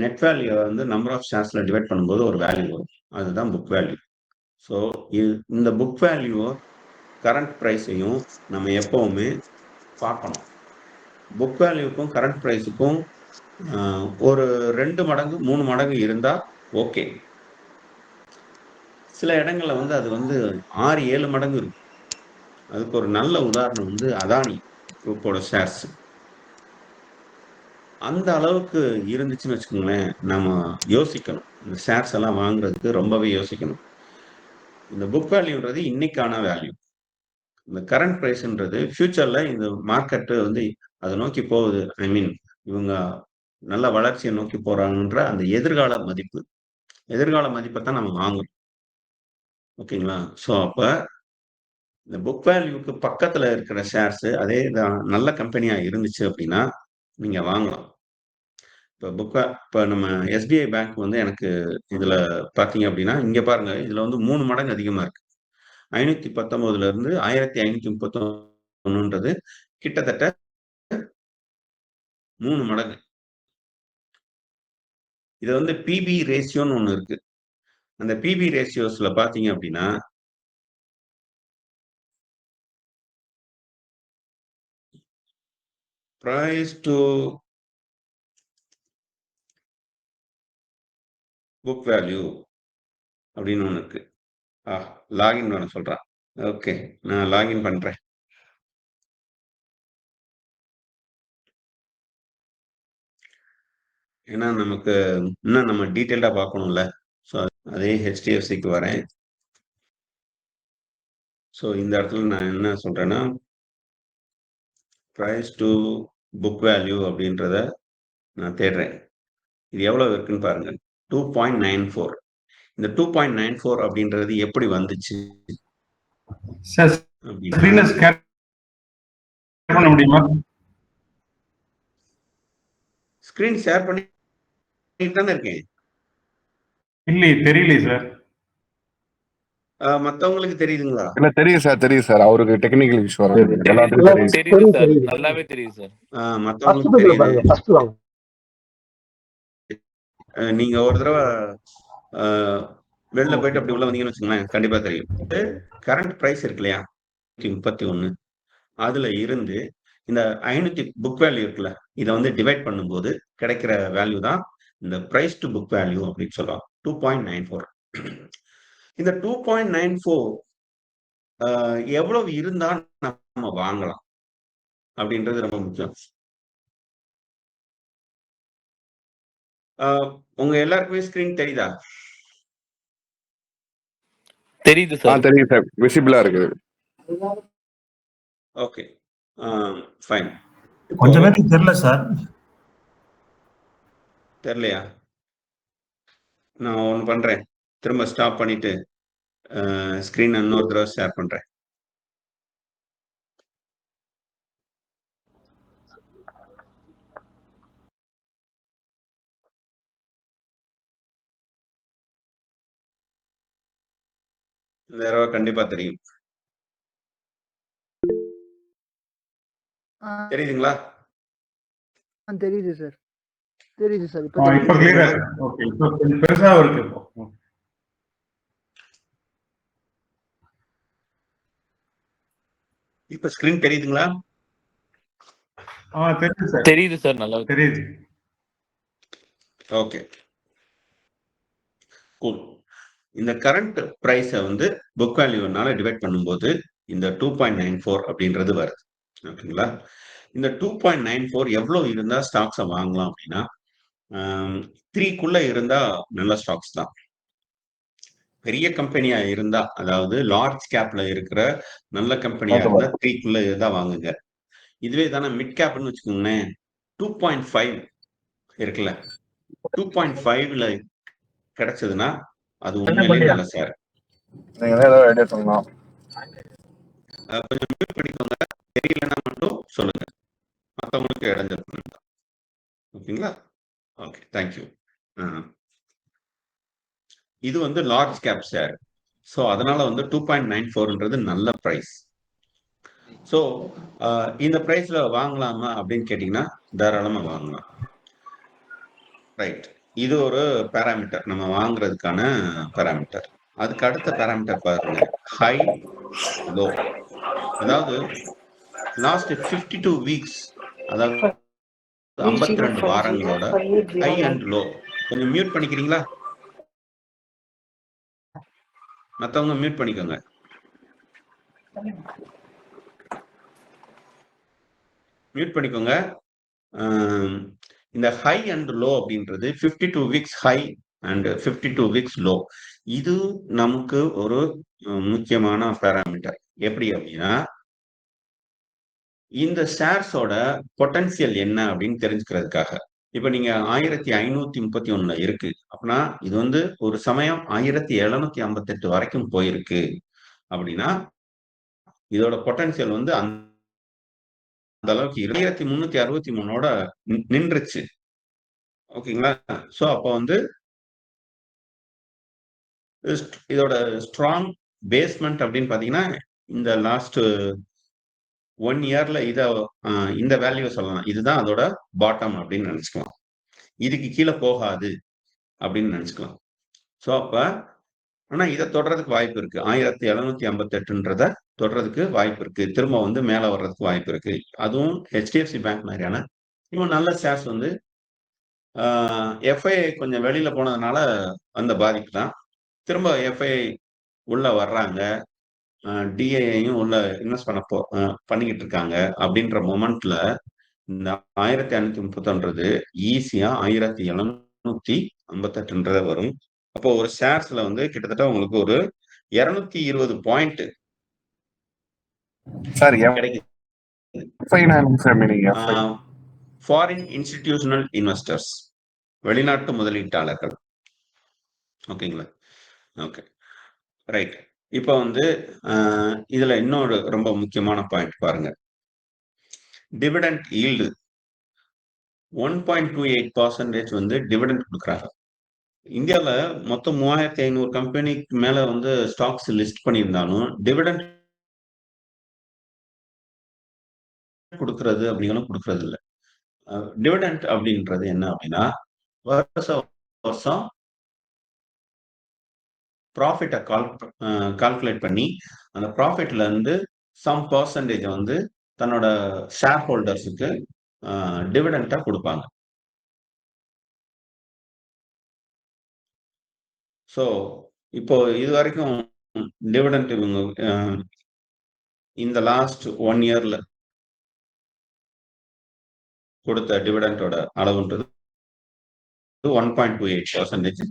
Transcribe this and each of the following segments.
Net value வந்து number of ஷேர்ஸ்ல divide பண்ணும்போது ஒரு வேல்யூ வரும். அதுதான் புக் வேல்யூ. ஸோ இந்த புக் வேல்யூவை கரண்ட் ப்ரைஸையும் நம்ம எப்பவுமே பார்க்கணும். புக் வேல்யூக்கும் கரண்ட் ப்ரைஸுக்கும் ஒரு 2 மடங்கு 3 மடங்கு இருந்தா ஓகே. சில இடங்கள்ல வந்து அது வந்து 6-7 மடங்கு இருக்கும். அதுக்கு ஒரு நல்ல உதாரணம் வந்து அதானி குரூப்போட ஷேர்ஸ். அந்த அளவுக்கு இருந்துச்சுன்னு வச்சுக்கோங்களேன், நம்ம யோசிக்கணும். இந்த ஷேர்ஸ் எல்லாம் வாங்குறதுக்கு ரொம்பவே யோசிக்கணும். இந்த புக் வேல்யூன்றது இன்னைக்கான வேல்யூ. இந்த கரண்ட் பிரைஸ்ன்றது ஃபியூச்சர்ல இந்த மார்க்கெட் வந்து அதை நோக்கி போகுது. ஐ மீன் இவங்க நல்ல வளர்ச்சியை நோக்கி போறாங்கன்ற அந்த எதிர்கால மதிப்பு. எதிர்கால மதிப்பை தான் நம்ம வாங்குறோம். ஓகேங்களா? ஸோ அப்ப இந்த புக் வேல்யூக்கு பக்கத்துல இருக்கிற ஷேர்ஸ் அதே நல்ல கம்பெனியா இருந்துச்சு அப்படின்னா நீங்க வாங்கலாம். இப்போ நம்ம எஸ்பிஐ பேங்க் வந்து எனக்கு இதுல பாத்தீங்க அப்படின்னா இங்க பாருங்க, இதுல வந்து 3 மடங்கு அதிகமா இருக்கு. 519 இருந்து 1531ன்றது கிட்டத்தட்ட 3 மடங்கு. இது வந்து பிபி ரேஷியோன்னு ஒண்ணு இருக்கு. அந்த பிபி ரேஷியோஸ்ல பாத்தீங்க அப்படின்னா பிரைஸ் டு புக் வேல்யூ அப்படின்னு ஒண்ணு இருக்கு. லாகின் பண்ண சொல்றான். ஓகே, நான் லாகின் பண்றேன். ஏன்னா நமக்கு இன்னும் நம்ம டீட்டெயில்டா பார்க்கணும்ல. ஸோ அதே ஹெச்டிஎஃப்சிக்கு வரேன். ஸோ இந்த இடத்துல நான் என்ன சொல்றேன்னா ப்ரைஸ் டு புக் வேல்யூ அப்படின்றத நான் தேடுறேன். இது எவ்வளவு இருக்குன்னு பாருங்க, 2.94. இந்த 2.94 அப்படின்றது எப்படி வந்துச்சு பண்ண முடியுமா? ஸ்கிரீன் ஷேர் பண்ணிட்டு தானே இருக்கேன். இல்லை, தெரியல சார். மத்தவங்களுக்கு தெரியுதுங்களா? இல்ல தெரியும் சார், தெரியும் சார். அவருக்கு டெக்னிக்கல் இஷ்யூ வரும். எல்லாத்துக்கும் தெரியுது சார், நல்லாவே தெரியுது சார். மத்தவங்களுக்கு தெரியுது. நீங்க ஒரு தடவை வெளில போயிட்டு அப்படி உள்ள வந்தீங்கன்னு வச்சுக்கோங்களேன், கண்டிப்பா தெரியும். கரண்ட் பிரைஸ் இருக்கு இல்லையா 31, அதுல இருந்து இந்த 500 புக் வேல்யூ இருக்குல்ல, இதை வந்து டிவைட் பண்ணும்போது கிடைக்கிற வேல்யூ தான் இந்த பிரைஸ் டு புக் வேல்யூ அப்படின்னு சொல்லுவாங்க. 2.94. இந்த 2.94 எவ்வளவு இருந்தா நம்ம வாங்கலாம் அப்படின்றது ரொம்ப முக்கியம். உங்க எல்லாருக்குமே ஸ்கிரீன் தெரியுதா? தெரியுது சார். தெரியுது சார், விசிபிளா இருக்கு. Okay, fine. கொஞ்ச நேரத்துக்கு தெரியல சார். தெரியலையா? நான் ஒன்று பண்றேன், திரும்ப ஸ்டாப் பண்ணிட்டு ஸ்கிரீன் இன்னொரு தடவை ஷேர் பண்றேன். இந்த தடவை கண்டிப்பா தெரியும். தெரியுதுங்களா? தெரியுது சார், தெரியுது சார். இப்போ கிளியரா இருக்கு. ஓகே, இப்போ கொஞ்சம் பெருசா இருக்கு. இப்ப ஸ்கிரீன் தெரியுதுங்களா? தெரியுது சார். தெரியுது சார், நல்லா தெரியுது. Okay, cool. இந்த கரண்ட் பிரைஸை வந்து புக் வேல்யூனால டிவைட் பண்ணும்போது இந்த 2.94 அப்படின்றது வருது. ஓகேங்களா? இந்த 2.94 எவ்வளவு இருந்தா ஸ்டாக்ஸை வாங்கலாம் அப்படின்னா 3க்குள்ள இருந்தா நல்ல ஸ்டாக்ஸ் தான். பெரிய கம்பெனியா இருந்தா, அதாவது லார்ஜ் கேப்ல இருக்கிற நல்ல கம்பெனியா இருந்தா 3க்குள்ள இருந்தா வாங்குங்க. இதுவே தானே மிட் கேப்னு வச்சுக்கோங்களேன், 2.5 இருக்குல்ல, 2.5ல கிடைச்சதுன்னா அது உண்மையிலேயே நல்ல ஷேர். கொஞ்சம் மியூட் பண்ணிக்கோங்க, தெரியலன்னா மட்டும் சொல்லுங்க, மற்றவங்களுக்கு இடைஞ்சல். ஓகேங்களா? Okay, thank you. இது வந்து லார்ஜ் கேப் ஷேர். ஸோ அதனால வந்து 2.94ன்றது நல்ல பிரைஸ். ஸோ இந்த பிரைஸ்ல வாங்கலாமா அப்படின்னு கேட்டீங்கன்னா தாராளமா வாங்கலாம். ரைட். இது ஒரு பேராமீட்டர், நம்ம வாங்குறதுக்கான பேராமீட்டர். அதுக்கு அடுத்த பேராமீட்டர் பாருங்க, ஹை லோ. அதாவது லாஸ்ட் 52 வீக்ஸ், அதாவது 52 வாரங்களோட ஹை அண்ட் லோ. கொஞ்சம் மியூட் பண்ணிக்கிறீங்களா? மத்தவங்க மியூட் பண்ணிக்கோங்க. மியூட் பண்ணிக்கோங்க. இந்த ஹை அண்ட் லோ அப்படின்றது 52 weeks high and 52 weeks low. இது நமக்கு ஒரு முக்கியமான பேராமீட்டர். எப்படி அப்படின்னா, இந்த ஷேர்ஸோட பொட்டன்சியல் என்ன அப்படின்னு தெரிஞ்சுக்கிறதுக்காக. இப்ப நீங்க 1531 இருக்கு அப்படின்னா, இது வந்து ஒரு சமயம் 1758 வரைக்கும் போயிருக்கு அப்படின்னா, இதோட பொட்டன்சியல் வந்து அந்த அளவுக்கு 1363ஓட நின்றுச்சு. ஓகேங்களா? சோ அப்ப வந்து இதோட ஸ்ட்ராங் பேஸ்மெண்ட் அப்படின்னு பாத்தீங்கன்னா, இந்த லாஸ்ட் 1 இயர்ல இந்த வேல்யூ சொல்லலாம். இதுதான் அதோட பாட்டம் அப்படின்னு நினைச்சுக்கலாம். இதுக்கு கீழே போகாது அப்படின்னு நினைச்சுக்கலாம். சோ அப்ப ஆனா இதை தொடர்றதுக்கு வாய்ப்பு இருக்கு. 1758ன்றத தொடர்றதுக்கு வாய்ப்பு இருக்கு. திரும்ப வந்து மேல வர்றதுக்கு வாய்ப்பு இருக்கு. அதுவும் ஹெச்டிஎஃப்சி பேங்க் மாதிரியான இன்னும் நல்ல ஷேர்ஸ் வந்து எஃப்ஐ கொஞ்சம் வெளியில போனதுனால அந்த பாதிப்பு தான். திரும்ப எஃப்ஐ உள்ள வர்றாங்க, டிஐயும் உள்ள இன்வெஸ்ட் பண்ணிக்கிட்டு இருக்காங்க அப்படின்ற மொமெண்ட்ல இந்த 1531 ஈஸியா 1758 வரும். அப்போ ஒரு ஷேர்ஸ்ல வந்து கிட்டத்தட்ட உங்களுக்கு ஒரு 220 பாயிண்ட் சார் கிடைக்குது. ஃபாரின் இன்ஸ்டிடியூஷனல் இன்வெஸ்டர்ஸ், வெளிநாட்டு முதலீட்டாளர்கள். ஓகேங்களா? Okay, right. இப்போ வந்து இதுல இன்னொரு ரொம்ப முக்கியமான பாயிண்ட் பாருங்க. டிவிடெண்ட் ஈல்டு 1.28% வந்து டிவிடெண்ட் கொடுக்குறாங்க. இந்தியால மொத்தம் 3500 கம்பெனிக்கு மேல வந்து ஸ்டாக்ஸ் லிஸ்ட் பண்ணியிருந்தாலும் டிவிடெண்ட் கொடுக்கறது அப்படிங்களும் கொடுக்கறது இல்லை. டிவிடெண்ட் அப்படின்றது என்ன அப்படின்னா, வருஷம் வருஷம் ப்ராஃபிட்டை கால்குலேட் பண்ணி அந்த ப்ராஃபிட்ல இருந்து சம் பர்சன்டேஜ் வந்து தன்னோட ஷேர் ஹோல்டர்ஸுக்கு டிவிடெண்டா கொடுப்பாங்க. ஸோ இப்போ இது வரைக்கும் டிவிடெண்ட் இவங்க இந்த லாஸ்ட் 1 இயர்ல கொடுத்த டிவிடெண்டோட அளவுன்றது 1.28%.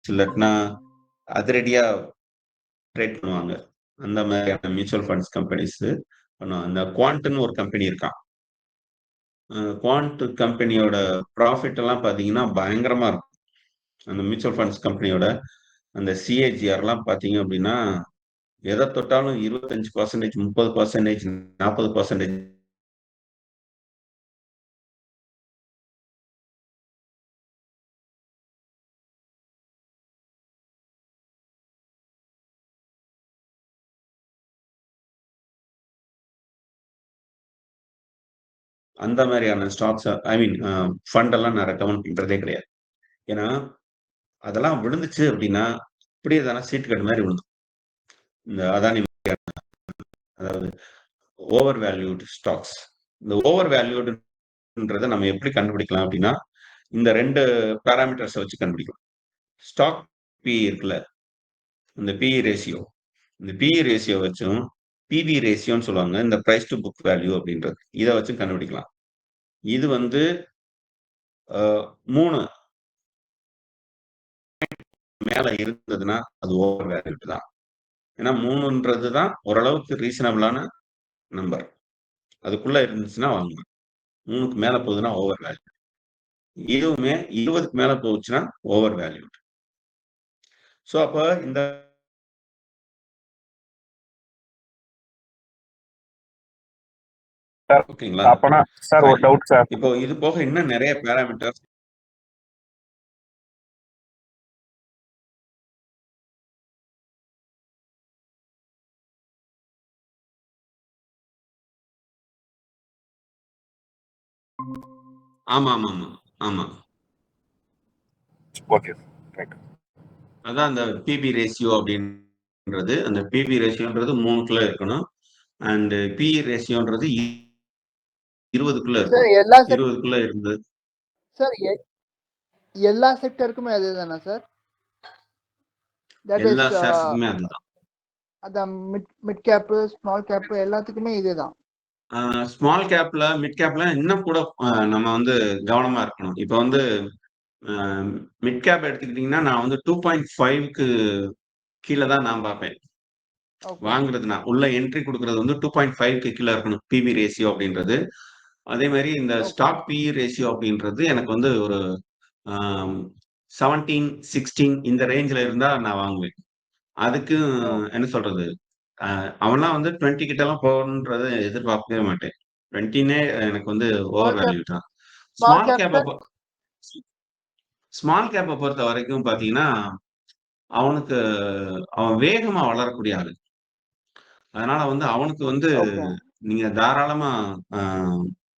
இல்லாட்டினா அதிரடியா ட்ரேட் பண்ணுவாங்க. அந்த மாதிரியான மியூச்சுவல் ஃபண்ட்ஸ் கம்பெனிஸ் பண்ணுவாங்க. இந்த குவாண்ட்னு ஒரு கம்பெனி இருக்கான். குவாண்ட் கம்பெனியோட ப்ராஃபிட் எல்லாம் பார்த்தீங்கன்னா பயங்கரமா இருக்கும். அந்த மியூச்சுவல் ஃபண்ட்ஸ் கம்பெனியோட அந்த சிஏஜிஆர்லாம் பார்த்தீங்க அப்படின்னா எதை தொட்டாலும் 25%, 30%, 40%. அந்த மாதிரியான ஸ்டாக்ஸ் ஐ மீன் ஃபண்ட் எல்லாம் நான் ரெக்கமெண்ட் பண்றதே கிடையாது. ஏன்னா அதெல்லாம் விழுந்துச்சு அப்படின்னா இப்படியே தானே சீட்டு கட்டு மாதிரி விழுந்தும். இந்த அதானி அதாவது ஓவர் வேல்யூடு ஸ்டாக்ஸ். இந்த ஓவர் வேல்யூடுன்றதை நம்ம எப்படி கண்டுபிடிக்கலாம் அப்படின்னா இந்த 2 பேராமீட்டர்ஸை வச்சு கண்டுபிடிக்கலாம். ஸ்டாக் பி இருக்குல்ல, இந்த பிஇ ரேஷியோ, இந்த பிஇ ரேஷியோ வச்சும் பிபி ரேஷியோன்னு சொல்லுவாங்க, இந்த பிரைஸ் டு புக் வேல்யூ அப்படின்றது, இதை வச்சு கண்டுபிடிக்கலாம். இது வந்து 3 மேல இருந்ததுன்னா அது ஓவர் வேல்யூடு தான். ஏன்னா 3ன்றது தான் ஓரளவுக்கு ரீசனபிளான நம்பர். அதுக்குள்ள இருந்துச்சுன்னா வாங்கலாம். 3க்கு மேல போகுதுன்னா ஓவர் வேல்யூ. இதுவுமே 20க்கு மேல போச்சுன்னா ஓவர் வேல்யூ. ஸோ அப்ப இந்த ஓகேங்களா? அப்பனா சார் ஒரு டவுட் சார். இப்போ இது போக இன்னும் நிறைய பேராமீட்டர்ஸ் ஆமா ஆமா ஆமா ஆமா ஓகே ரைட். அதான் அந்த பிபி ரேஷியோ அப்படின்றது, அந்த பிபி ரேஷியோன்றது 3க்குள்ள இருக்கணும். அண்ட் பிஇ ரேஷியோன்றது 20க்குள்ள சார் இருக்கணும். எல்லா 20க்குள்ள இருந்து சார் எல்லா செக்டருக்குமே அதுதானா சார்? தட் எல்லா இஸ் ஷேர்ஸுக்குமே அதுதான். அதான் மிட் கேப், ஸ்மால் கேப் எல்லாத்துக்குமே இதுதான். ஸ்மால் கேப்ல மிட் கேப்ல இன்னும் கூட நம்ம வந்து கவனமா இருக்கணும். இப்போ வந்து மிட் கேப் எடுத்துக்கிட்டீங்கன்னா நான் வந்து 2.5க்கு கீழே தான் நான் பார்ப்பேன். ஓகே வாங்குறதுனா உள்ள என்ட்ரி கொடுக்கறது வந்து 2.5க்கு கீழே இருக்கணும் பிபி ரேஷியோ அப்படின்றது. அதே மாதிரி இந்த ஓகே ஸ்டாக் பிஇ ரேஷியோ அப்படின்றது எனக்கு வந்து ஒரு 17, 16 இந்த ரேஞ்சில் இருந்தா நான் வாங்குவேன். அதுக்கு என்ன சொல்றது, அவன்லாம் வந்து 20 கிட்ட எல்லாம் போகணுன்றதை எதிர்பார்க்கவே மாட்டேன். 20னே எனக்கு வந்து ஓவர் ஸ்மால் கேப் வேல்யூ தான். Small cap sir. ஸ்மால் கேப்பை பொறுத்த வரைக்கும் பாத்தீங்கன்னா அவனுக்கு அவன் வேகமா வளரக்கூடிய ஆளு. அதனால வந்து அவனுக்கு வந்து ஓகே நீங்க தாராளமா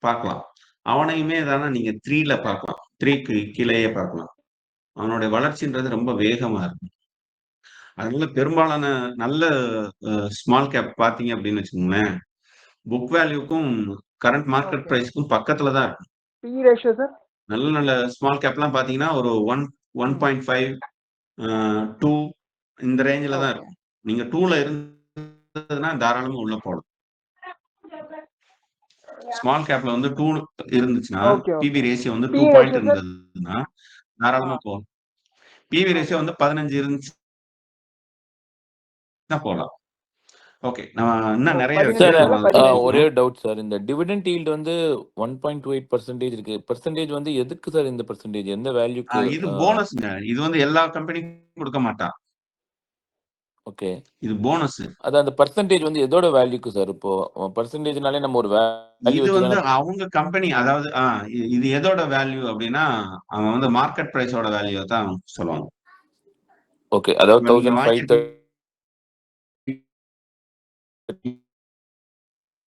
பார்க்கலாம். அவனையுமே தானே நீங்க 3ல பார்க்கலாம். 3க்கு கீழேயே பார்க்கலாம். அவனுடைய வளர்ச்சின்றது ரொம்ப வேகமா இருக்கும். அதனால பெரும்பாலான நல்ல ஸ்மால் கேப் பார்த்தீங்க அப்படின்னு வச்சுக்கோங்களேன், புக் வேல்யூக்கும் கரண்ட் மார்க்கெட் ஓகே பிரைஸ்க்கும் பக்கத்துல தான் இருக்கும். BE ratio sir. நல்ல நல்ல ஸ்மால் கேப்லாம் பார்த்தீங்கன்னா ஒரு 1.5 2 இந்த ரேஞ்சில தான் ஓகே இருக்கும். நீங்க 2ல இருந்ததுன்னா தாராளமா உள்ள போலாம். ஸ்மால் கேப்ல வந்து 2 இருந்துச்சுன்னா ஓகே பிபி ஓகே. ரேஷியோ வந்து 2 பிஇ பாயிண்ட் ரேஷியோ சார். இருந்ததுன்னா தாராளமா போகலாம். பிவி ரேஷியோ ஓகே வந்து 15 இருந்துச்சுன்னா போகலாம். ஓகே, நம்ம இன்னும் நிறைய இருக்கு. சார் 15 நம்ம அதை பத்தி ஒரே பேசணும். Doubt sir. இந்த டிவிடெண்ட் ஈல்டு வந்து 1.28% இருக்கு. பெர்சன்டேஜ் வந்து எதுக்கு சார் இந்த பெர்சன்டேஜ்? எந்த வேல்யூக்கு? இது போனஸ்ங்க. இது வந்து எல்லா கம்பெனிக்கும் கொடுக்க மாட்டான். ஓகே. இது போனஸ். அது அந்த பெர்சன்டேஜ் வந்து எதோட வேல்யூக்கு சார்? இப்போ பெர்சன்டேஜ்னாலே நம்ம ஒரு வேல்யூ இது வச்சு வந்து தானே. அவங்க கம்பெனி, அதாவது இது எதோட வேல்யூ அப்படின்னா அவன் வந்து மார்க்கெட் பிரைஸோட வேல்யூ தான் சொல்லுவாங்க. ஓகே, அதாவது இப்ப நீங்க 1530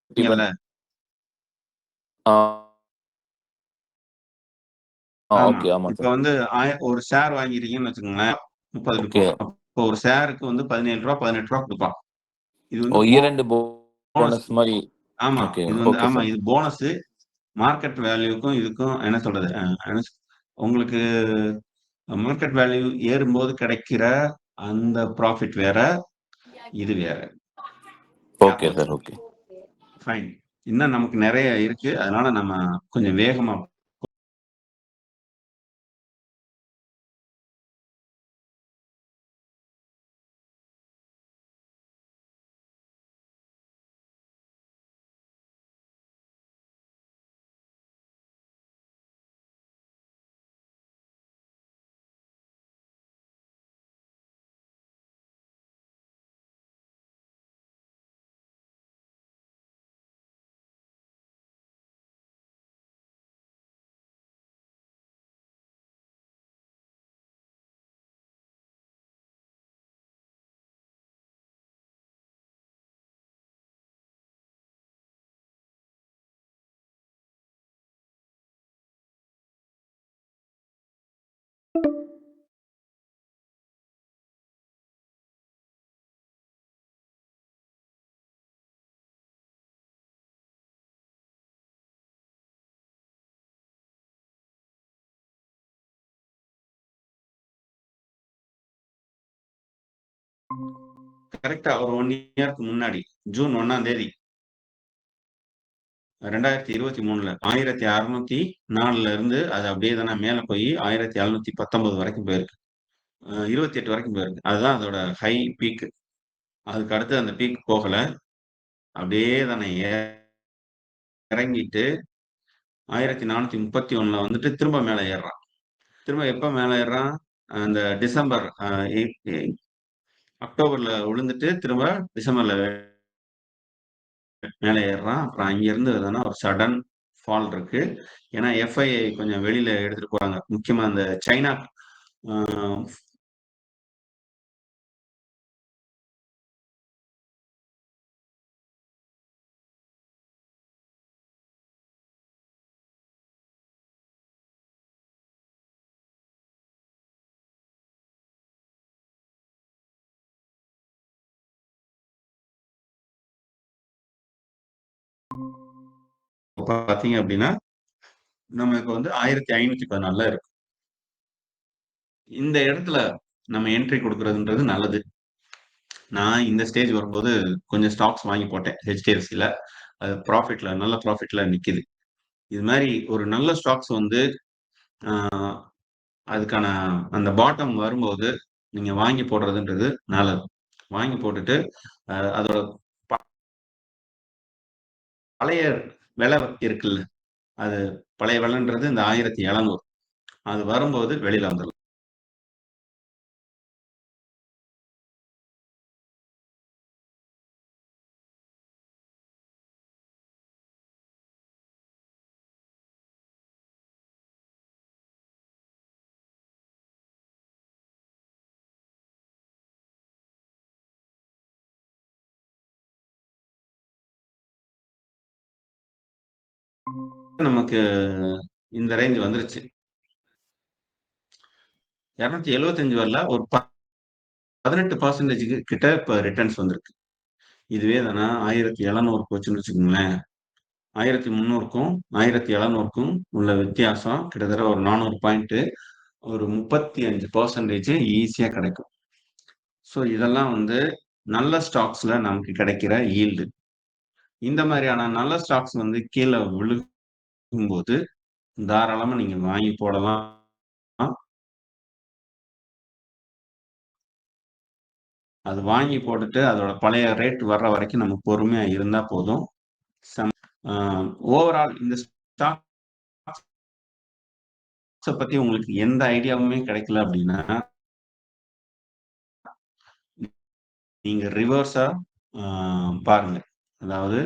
வாங்கிருக்கீங்கல்ல, ஆமா. ஓகே. ஆமா இப்ப சார். வந்து ஒரு ஷேர் வாங்கிருக்கீங்கன்னு வச்சுக்கோங்களேன், 30 ஓகே. இருக்கும். அப்போ ஒரு ஷேருக்கு வந்து 17 ரூபா 18 ரூபா கொடுப்பான். இது ஓ, வந்து இயர் எண்ட் போனஸ். போனஸ் மாதிரி. ஆமா, ஓகே இது வந்து ஓகே ஆமா சார். இது போனஸ். மார்க்கெட் வேல்யூக்கும் இதுக்கும் என்ன சொல்றது, உங்களுக்கு மார்க்கெட் வேல்யூ ஏறும்போது கிடைக்கிற அந்த ப்ராஃபிட் வேற, இது வேற. Okay sir. ஓகே. ஃபைன். இன்னும் நமக்கு நிறைய இருக்கு. அதனால நம்ம கொஞ்சம் வேகமா கரெக்டா ஒரு 1 இயர்க்கு முன்னாடி ஜூன் 1ஆம் தேதி 2023ல 1604ல இருந்து அது அப்படியே தானே மேல போய் 1719 வரைக்கும் போயிருக்கு. 28 வரைக்கும் போயிருக்கு. அதுதான் அதோட ஹை பீக். அதுக்கு அடுத்து அந்த பீக் போகல. அப்படியே தானே இறங்கிட்டு 1431ல வந்துட்டு திரும்ப மேல ஏறுறான். திரும்ப எப்ப மேல ஏறுறான்? அந்த டிசம்பர் அக்டோபர்ல விழுந்துட்டு திரும்ப டிசம்பர்ல மேலே ஏறுறான். அப்புறம் அங்கிருந்து தானே ஒரு சடன் ஃபால் இருக்கு. ஏன்னா எஃப்ஐஐ கொஞ்சம் வெளியில எடுத்துட்டு போறாங்க. முக்கியமா அந்த சைனா பாத்தீங்க அப்படின்னா நமக்கு வந்து 1514ல இருக்கு. இந்த இடத்துல நம்ம என்ட்ரி கொடுக்கறதுன்றது நல்லது. நான் இந்த ஸ்டேஜ் வரும்போது கொஞ்சம் ஸ்டாக்ஸ் வாங்கி போட்டேன் ஹெச்டிஎஃப்சில. அது நல்ல ப்ராஃபிட்ல நிக்குது. இது மாதிரி ஒரு நல்ல ஸ்டாக்ஸ் வந்து ஆஹ், அதுக்கான அந்த பாட்டம் வரும்போது நீங்க வாங்கி போடுறதுன்றது நல்லது. வாங்கி போட்டுட்டு அதோட பழைய விலை இருக்குல்ல, அது பழைய விலைன்றது இந்த 1700 அது வரும்போது வெளியில வந்துடலாம். நமக்கு இந்த ரேஞ்ச் வந்துருச்சு. 275 வரல, ஒரு 18% கிட்ட இப்ப ரிட்டர்ன்ஸ் வந்திருக்கு. இதுவே தானே 1700 போச்சுன்னு வச்சுக்கோங்களேன். 1300க்கும் 1700க்கும் உள்ள வித்தியாசம் கிட்டத்தட்ட ஒரு 400 பாயிண்ட், ஒரு 35% ஈஸியா கிடைக்கும். ஸோ இதெல்லாம் வந்து நல்ல ஸ்டாக்ஸ்ல நமக்கு கிடைக்கிற ஈல்டு. இந்த மாதிரியான நல்ல ஸ்டாக்ஸ் வந்து கீழே விழுகும்போது தாராளமா நீங்க வாங்கி போடலாம். அது வாங்கி போட்டுட்டு அதோட பழைய ரேட் வர்ற வரைக்கும் நம்ம பொறுமையா இருந்தா போதும். ஓவரால் இந்த ஸ்டாக்ஸை பத்தி உங்களுக்கு எந்த ஐடியாவுமே கிடைக்கல அப்படின்னா நீங்க ரிவர்ஸா பாருங்க. அதாவது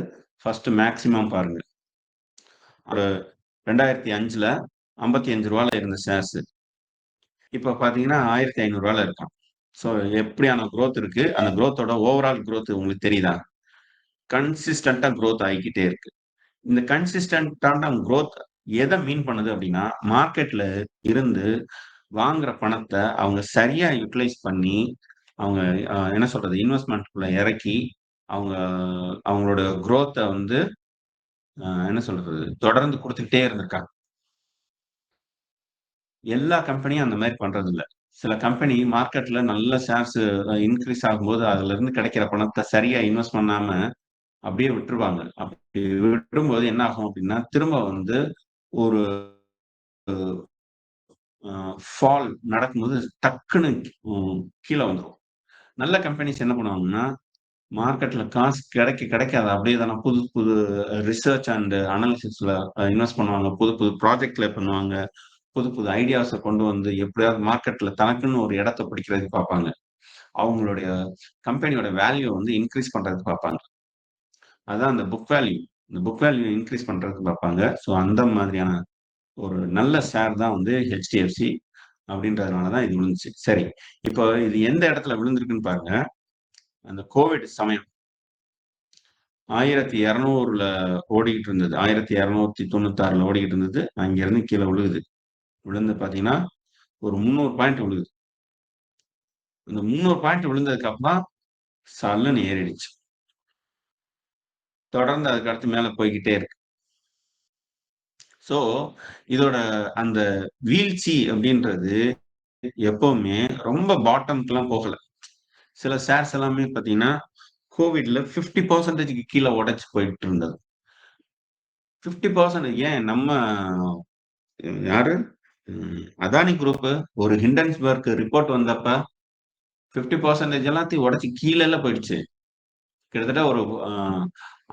ஃபர்ஸ்ட் மேக்சிமம் பாருங்க. ஒரு 2005ல 55 ரூபாயில இருந்த ஷேர்ஸ் இப்ப பாத்தீங்கன்னா 1500 ரூபாயில இருக்கான். ஸோ எப்படியான growth இருக்கு, அந்த growthோட ஓவரால் growth உங்களுக்கு தெரியுதா? கன்சிஸ்டண்டா growth ஆகிக்கிட்டே இருக்கு. இந்த கன்சிஸ்டன்டான growth எதை மீன் பண்ணுது அப்படின்னா, மார்க்கெட்ல இருந்து வாங்குற பணத்தை அவங்க சரியா யூட்டிலைஸ் பண்ணி அவங்க என்ன சொல்றது இன்வெஸ்ட்மெண்ட்குள்ள இறக்கி அவங்க அவங்களோட growth-அ வந்து என்ன சொல்றது தொடர்ந்து கொடுத்துக்கிட்டே இருந்திருக்காங்க. எல்லா கம்பெனியும் அந்த மாதிரி பண்றது இல்ல. சில கம்பெனி மார்க்கெட்ல நல்ல ஷேர்ஸ் இன்க்ரீஸ் ஆகும்போது அதுல இருந்து கிடைக்கிற பணத்தை சரியா இன்வெஸ்ட் பண்ணாம அப்படியே விட்டுருவாங்க. அப்படி விடும்போது என்ன ஆகும் அப்படின்னா திரும்ப வந்து ஒரு ஃபால் நடக்கும்போது டக்குன்னு கீழே வந்துடும். நல்ல கம்பெனிஸ் என்ன பண்ணுவாங்கன்னா மார்க்கெட்ல காசு கிடைக்க அதை அப்படியே தானே புது புது ரிசர்ச் அண்ட் அனாலிசிஸ்ல இன்வெஸ்ட் பண்ணுவாங்க. புது புது ப்ராஜெக்ட்ல பண்ணுவாங்க. புது புது ஐடியாஸை கொண்டு வந்து எப்படியாவது மார்க்கெட்ல தனக்குன்னு ஒரு இடத்தை பிடிக்கிறதுக்கு பார்ப்பாங்க. அவங்களுடைய கம்பெனியோட வேல்யூ வந்து இன்க்ரீஸ் பண்றதுக்கு பார்ப்பாங்க. அதான் அந்த புக் வேல்யூ. இந்த புக் வேல்யூ இன்க்ரீஸ் பண்றதுக்கு பார்ப்பாங்க. ஸோ அந்த மாதிரியான ஒரு நல்ல ஷேர் தான் வந்து ஹெச்டிஎஃப்சி. அப்படின்றதுனாலதான் இது விழுந்துச்சு. சரி, இப்போ இது எந்த இடத்துல விழுந்திருக்குன்னு பாருங்க. அந்த கோவிட் சமயம் 1200ல ஓடிக்கிட்டு இருந்தது. 1296ல ஓடிக்கிட்டு இருந்தது. அங்கிருந்து கீழே விழுகுது. விழுந்து பாத்தீங்கன்னா ஒரு 300 பாயிண்ட் விழுகுது. இந்த 300 பாயிண்ட் விழுந்ததுக்கு அப்புறம் சல்லுன்னு ஏறிடுச்சு. தொடர்ந்து அதுக்கு அடுத்து மேல போய்கிட்டே இருக்கு. சோ இதோட அந்த வீழ்ச்சி அப்படின்றது எப்பவுமே ரொம்ப பாட்டம்க்குலாம் போகல. சில ஷேர்ஸ் எல்லாமே பார்த்தீங்கன்னா, கோவிட்ல 50% கீழ உடைச்சு போயிட்டு இருந்தது. 50% ஏன் நம்ம யாரு? அதானி குரூப் ஒரு ஹிண்டன்பர்க் ரிப்போர்ட் வந்தப்ப 50% எல்லாத்தையும் உடைச்சு கீழ போயிடுச்சு. கிட்டத்தட்ட ஒரு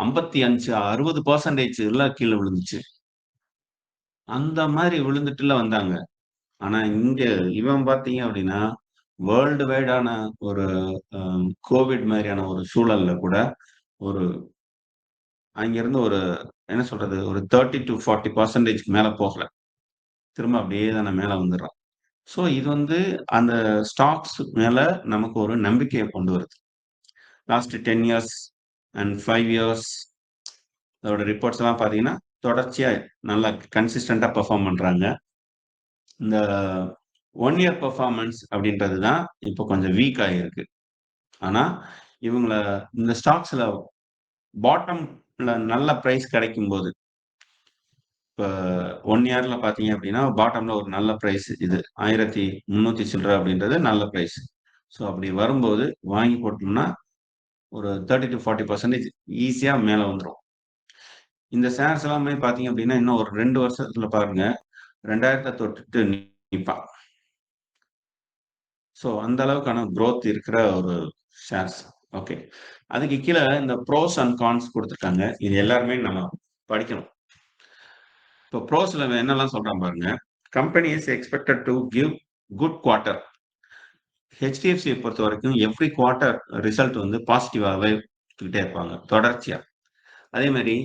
55, 60% எல்லாம் கீழ விழுந்துச்சு. அந்த மாதிரி விழுந்துட்டுல வந்தாங்க. ஆனா இங்க இவன் பார்த்தீங்க அப்படின்னா, வேர்ல்டு வைடான ஒரு கோவிட் மாதிரியான ஒரு சூழல்ல கூட ஒரு அங்கிருந்து ஒரு என்ன சொல்றது? ஒரு 30-40% மேல போகல. திரும்ப அப்படியே தானே மேல வந்துடுறான். ஸோ இது வந்து அந்த ஸ்டாக்ஸ் மேல நமக்கு ஒரு நம்பிக்கைய கொண்டு வருது. லாஸ்ட் 10 இயர்ஸ் அண்ட் 5 இயர்ஸ் அதோட ரிப்போர்ட்ஸ் எல்லாம் பார்த்தீங்கன்னா, தொடர்ச்சியா நல்லா கன்சிஸ்டன்ட்டா பெர்ஃபார்ம் பண்றாங்க. இந்த 1 இயர் பெர்ஃபார்மன்ஸ் அப்படின்றது தான் இப்போ கொஞ்சம் வீக் ஆகியிருக்கு. ஆனா இவங்கள இந்த ஸ்டாக்ஸ்ல பாட்டம்ல நல்ல பிரைஸ் கிடைக்கும்போது, இப்ப 1 இயர்ல பார்த்தீங்க அப்படின்னா, பாட்டம்ல ஒரு நல்ல பிரைஸ் இது 1300 சில்லற அப்படின்றது நல்ல பிரைஸ். ஸோ அப்படி வரும்போது வாங்கி போட்டோம்னா, ஒரு 30-40% ஈஸியா மேல வந்துரும். இந்த ஷேர்ஸ் எல்லாமே பார்த்தீங்க அப்படின்னா, இன்னும் ஒரு 2 வருஷத்துல பாருங்க, 2000 தொட்டுட்டு நிப்பான். ஸோ அந்த அளவுக்கான குரோத் இருக்கிற ஒரு ஷேர்ஸ். ஓகே. அதுக்கு கீழ இந்த ப்ரோஸ் அண்ட் கான்ஸ் குடுத்துருக்காங்க. இது எல்லாருமே நம்ம படிக்கணும். இப்போ ப்ரோஸ்ல என்னெல்லாம் சொல்றான் பாருங்க. Company is expected to give good quarter. HDFC பொறுத்தவரைக்கும் எவ்ரி குவார்ட்டர் ரிசல்ட் வந்து பாசிட்டிவாவே குடுத்துக்கிட்டே இருப்பாங்க. தொடர்ச்சியா. அதே மாரி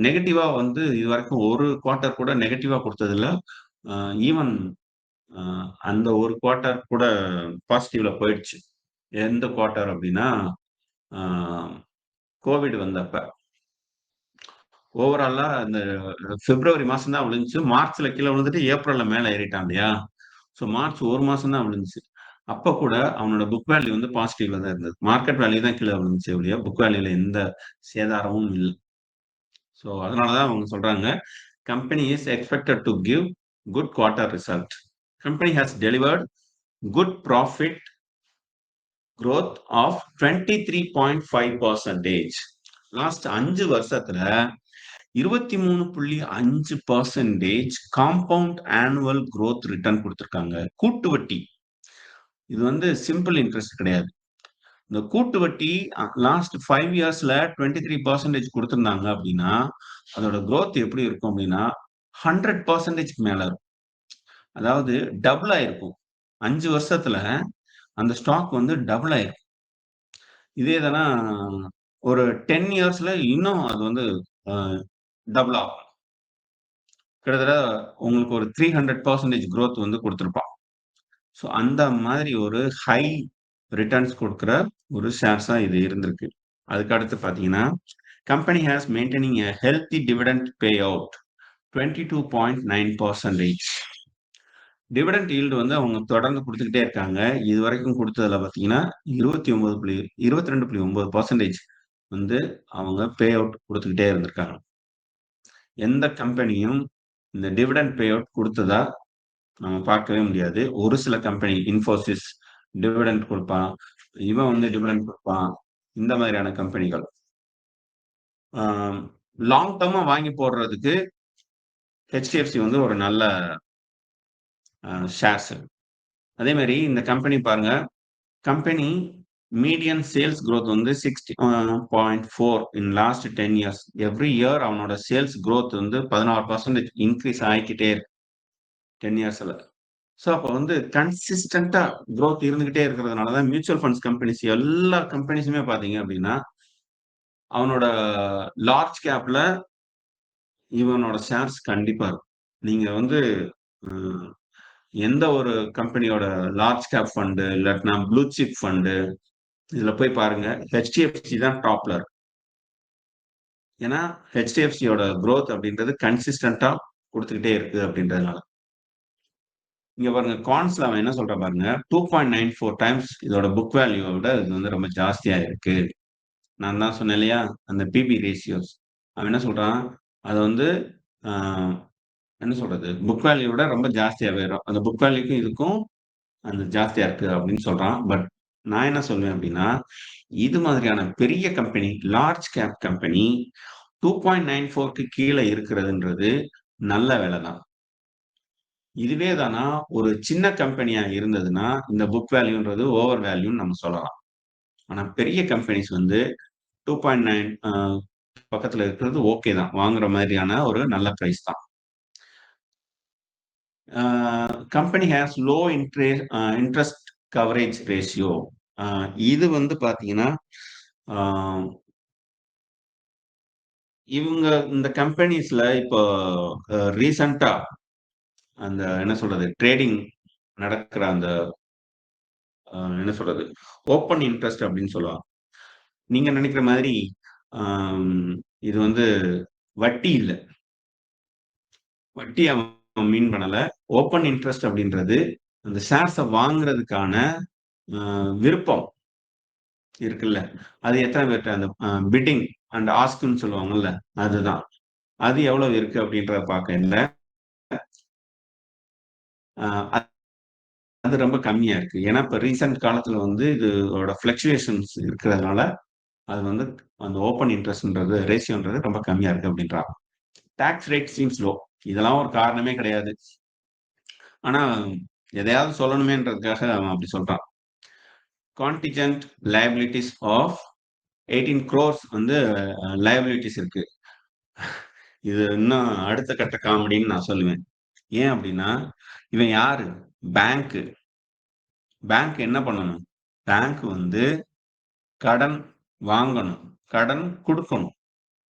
நெகட்டிவா வந்து இதுவரைக்கும் ஒரு குவார்ட்டர் கூட நெகட்டிவா குடுத்ததில்ல. ஈவன் அந்த ஒரு குவார்ட்டர் கூட பாசிட்டிவ்ல போயிடுச்சு. எந்த குவார்ட்டர் அப்படின்னா, கோவிட் வந்தப்ப. ஓவராலா இந்த பிப்ரவரி மாசம் தான் விழுந்துச்சு. மார்ச்ல கீழ விழுந்துட்டு ஏப்ரல்ல மேல ஏறிட்டான் இல்லையா? ஸோ மார்ச் 1 மாசம் தான் விழுந்துச்சு. அப்ப கூட அவனோட புக் வேல்யூ வந்து பாசிட்டிவ்ல தான் இருந்தது. மார்க்கெட் வேல்யூ தான் கீழ விழுந்துச்சே ஒழிய, புக் வேல்யூல எந்த சேதாரமும் இல்ல. ஸோ அதனால தான் அவங்க சொல்றாங்க, company is expected to give good quarter result. Company has delivered good profit growth of 23.5%. Last 5 வருஷத்துல 23.5% காம்பவுண்ட் ஆனுவல் growth ரிட்டர்ன் கொடுத்திருக்காங்க. கூட்டு வட்டி. இது வந்து சிம்பிள் இன்ட்ரெஸ்ட் கிடையாது. இந்த கூட்டு வட்டி லாஸ்ட் 5 இயர்ஸ்ல 23% கொடுத்திருந்தாங்க அப்படின்னா, அதோட growth எப்படி இருக்கும் அப்படின்னா 100% மேல இருக்கும். அதாவது டபுள் ஆயிருக்கும். 5 வருஷத்துல அந்த ஸ்டாக் வந்து டபுள் ஆயிருக்கும். இதே தானா ஒரு 10 இயர்ஸ்ல இன்னும் அது வந்து டபுள் ஆகும். கிட்டத்தட்ட உங்களுக்கு ஒரு 300% growth வந்து கொடுத்திருப்பான். ஸோ அந்த மாதிரி ஒரு ஹை ரிட்டர்ன்ஸ் கொடுக்கிற ஒரு ஷேர்ஸா இது இருந்திருக்கு. அதுக்கு அடுத்து பார்த்தீங்கன்னா, company has maintaining a healthy dividend pay out 22.9%. Dividend yield வந்து அவங்க தொடர்ந்து கொடுத்துக்கிட்டே இருக்காங்க. இதுவரைக்கும் கொடுத்ததுல பார்த்தீங்கன்னா 22.9% வந்து அவங்க பே அவுட் கொடுத்துக்கிட்டே இருந்திருக்காங்க. எந்த கம்பெனியும் இந்த டிவிடெண்ட் பே அவுட் கொடுத்ததா நம்ம பார்க்கவே முடியாது. ஒரு சில கம்பெனி இன்ஃபோசிஸ் டிவிடெண்ட் கொடுப்பான், இவன் வந்து டிவிடெண்ட் கொடுப்பான். இந்த மாதிரியான கம்பெனிகள் லாங் டர்மா வாங்கி போடுறதுக்கு HDFC வந்து ஒரு நல்ல ஷேர்ஸ். அதே மாதிரி இந்த கம்பெனி பாருங்க, கம்பெனி மீடியன் சேல்ஸ் growth வந்து 60.4 in last 10 years. Every year அவனோட சேல்ஸ் growth வந்து 16% இன்க்ரீஸ் ஆகிக்கிட்டே இருக்கு 10 இயர்ஸ்ல. ஸோ அப்போ வந்து கன்சிஸ்டண்டா growth இருந்துகிட்டே இருக்கிறதுனால தான் மியூச்சுவல் ஃபண்ட்ஸ் கம்பெனிஸ் எல்லா கம்பெனிஸுமே பார்த்தீங்க அப்படின்னா, அவனோட லார்ஜ் கேப்ல இவனோட ஷேர்ஸ் கண்டிப்பா இருக்கும். நீங்க வந்து எந்த ஒரு கம்பெனியோட லார்ஜ் கேப் ஃபண்டு இல்லாட்டினா ப்ளூ சிப் ஃபண்டு இதுல போய் பாருங்க, HDFC தான் டாப்ல இருக்கு. ஏன்னா HDFCயோட growth அப்படின்றது கன்சிஸ்டண்டா கொடுத்துக்கிட்டே இருக்கு அப்படின்றதுனால. இங்க பாருங்க, கான்ஸ்ல அவன் என்ன சொல்றான் பாருங்க, 2.94 டைம்ஸ் இதோட புக் வேல்யூவை விட இது வந்து ரொம்ப ஜாஸ்தியா இருக்கு. நான் தான் சொன்னேன் இல்லையா, அந்த பிபி ரேஷியோஸ். அவன் என்ன சொல்றான், அது வந்து என்ன சொல்றது, புக் வேல்யூ விட ரொம்ப ஜாஸ்தியா போயிடும். அந்த புக் வேல்யூக்கும் இதுக்கும் அந்த ஜாஸ்தியா இருக்கு அப்படின்னு சொல்றான். பட் நான் என்ன சொல்வேன் அப்படின்னா, இது மாதிரியான பெரிய கம்பெனி, லார்ஜ் கேப் கம்பெனி 2.94க்கு கீழ இருக்கிறதுன்றது நல்ல வேலை தான். இதுவே தானா ஒரு சின்ன கம்பெனியா இருந்ததுன்னா, இந்த புக் வேல்யூன்றது ஓவர் வேல்யூன்னு நம்ம சொல்லலாம். ஆனா பெரிய கம்பெனிஸ் வந்து 2.9 பக்கத்துல இருக்கிறது ஓகே தான். வாங்குற மாதிரியான ஒரு நல்ல பிரைஸ் தான். Company has low interest coverage ratio. இது வந்து பாத்தீங்கன்னா, ஆ இவங்க இந்த கம்பெனிஸ்ல இப்போ ரீசென்ட்டா அந்த என்ன சொல்றது? ட்ரேடிங் நடக்கிற அந்த என்ன சொல்றது? ஓப்பன் இன்ட்ரெஸ்ட் அப்படின்னு சொல்லுவாங்க. நீங்க நினைக்கிற மாதிரி ஆம், இது வந்து வட்டி இல்ல. வட்டி அவன் மீன் பண்ணல. ஓப்பன் இன்ட்ரெஸ்ட் அப்படின்றது அந்த ஷேர்ஸ வாங்குறதுக்கான விருப்பம் இருக்குல்ல. அது எத்தனை பேர்ட்ட அந்த பிட்டிங் அண்ட் ஆஸ்க்ன்னு சொல்லுவாங்கல்ல. அதுதான். அது எவ்வளவு இருக்கு அப்படின்றத பார்க்கையில, அ அது ரொம்ப கம்மியா இருக்கு. ஏன்னா, இப்ப ரீசென்ட் காலத்துல வந்து இதோட ஃப்ளக்சுவேஷன்ஸ் இருக்கிறதுனால, அது வந்து அந்த ஓப்பன் இன்ட்ரெஸ்ட்ன்றது ரேஷியோன்றது ரொம்ப கம்மியா இருக்கு அப்படின்றாங்க. Tax rate seems low. இதெல்லாம் ஒரு காரணமே கிடையாது. ஆனா, எதையாவது சொல்லணுமேன்றதுக்காக அவன் அப்படி சொல்றான். கான்டிஜென்ட் லயபிலிட்டீஸ் ஆஃப் 18 crores வந்து லயபிலிட்டீஸ் இருக்கு. இது இன்னும் அடுத்த கட்ட காமெடின்னு நான் சொல்லுவேன். ஏன் அப்படின்னா, இவன் யாரு? பேங்க். பேங்க் என்ன பண்ணணும்? பேங்க் வந்து கடன் வாங்கணும், கடன் குடுக்கணும்.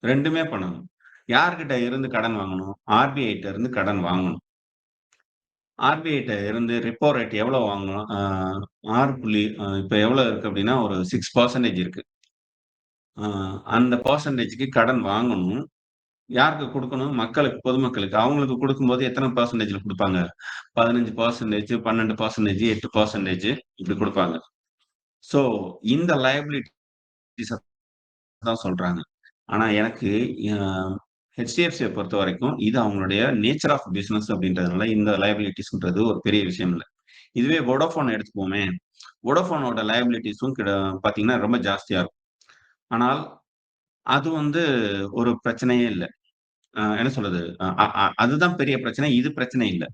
2மே பண்ணணும். யார்கிட்ட இருந்து கடன் வாங்கணும்? ஆர்பிஐட்ட இருந்து கடன் வாங்கணும். ஆர்பிஐட்ட இருந்து ரெப்போ ரேட் எவ்வளவு வாங்கணும்? 6 புள்ளி இப்ப எவ்வளவு இருக்கு அப்படின்னா, ஒரு 6% இருக்கு. அ அந்த பெர்சன்டேஜ்க்கு கடன் வாங்கணும். யாருக்கு குடுக்கணும்? மக்களுக்கு, பொதுமக்களுக்கு. அவங்களுக்கு குடுக்கும்போது எத்தன பெர்சன்டேஜ்ல குடுப்பாங்க? 15%, 12%, 8% இப்படி குடுப்பாங்க. சோ, இந்த லயபிலிட்டீஸ தான் சொல்றாங்க. ஆனா எனக்கு அ HDFCய பொறுத்தவரைக்கும், இது அவங்களுடைய நேச்சர் ஆஃப் பிசினஸ் அப்படின்றதுனால இந்த லயபிலிட்டீஸ்ன்றது ஒரு பெரிய விஷயம் இல்ல. இதுவே வோடாஃபோன் எடுத்துக்குவோமே, வோடாஃபோனோட லயபிலிட்டீஸும் பாத்தீங்கன்னா ரொம்ப ஜாஸ்தியா இருக்கும். ஆனால் அது வந்து ஒரு பிரச்சனையே இல்ல. என்ன சொல்றது? அ அ அ அதுதான் பெரிய பிரச்சனை. இது பிரச்சனை இல்ல.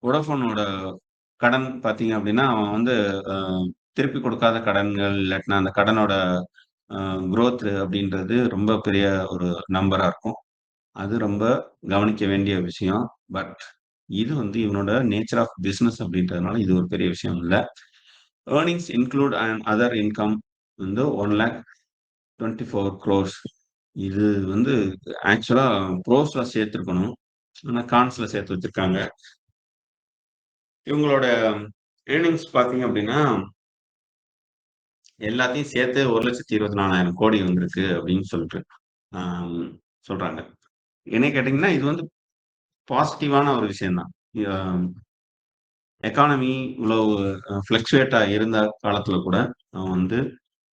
வோடாஃபோனோட கடன் பார்த்தீங்க அப்டின்னா, அவன் வந்து அ திருப்பி கொடுக்காத கடன்கள், இல்லாட்டினா அந்த கடனோட அ குரோத் அப்டின்றது ரொம்ப பெரிய ஒரு நம்பரா இருக்கும். அது ரொம்ப கவனிக்க வேண்டிய விஷயம். பட் இது வந்து இவனோட நேச்சர் ஆஃப் பிசினஸ் அப்டின்றதுனால இது ஒரு பெரிய விஷயம் இல்ல. Earnings include and other income வந்து 1,24 crores. இது வந்து ஆக்சுவலா க்ரோஸ்ல சேர்த்திருக்கணும். ஆனா கான்ஸ்ல சேர்த்து வச்சிருக்காங்க. இவங்களோட ஏர்னிங்ஸ் பார்த்தீங்க அப்டின்னா, எல்லாத்தையும் சேர்த்து 1,24,000 கோடி வந்திருக்கு அப்டின்னு சொல்லிட்டு ஆம் சொல்றாங்க. என்னைய கேட்டீங்கன்னா, இது வந்து பாசிட்டிவான ஒரு விஷயம் தான். அ எக்கானமி இவ்வளவு ஃப்ளக்சுவேட்டா இருந்த காலத்துல கூட, அவன் வந்து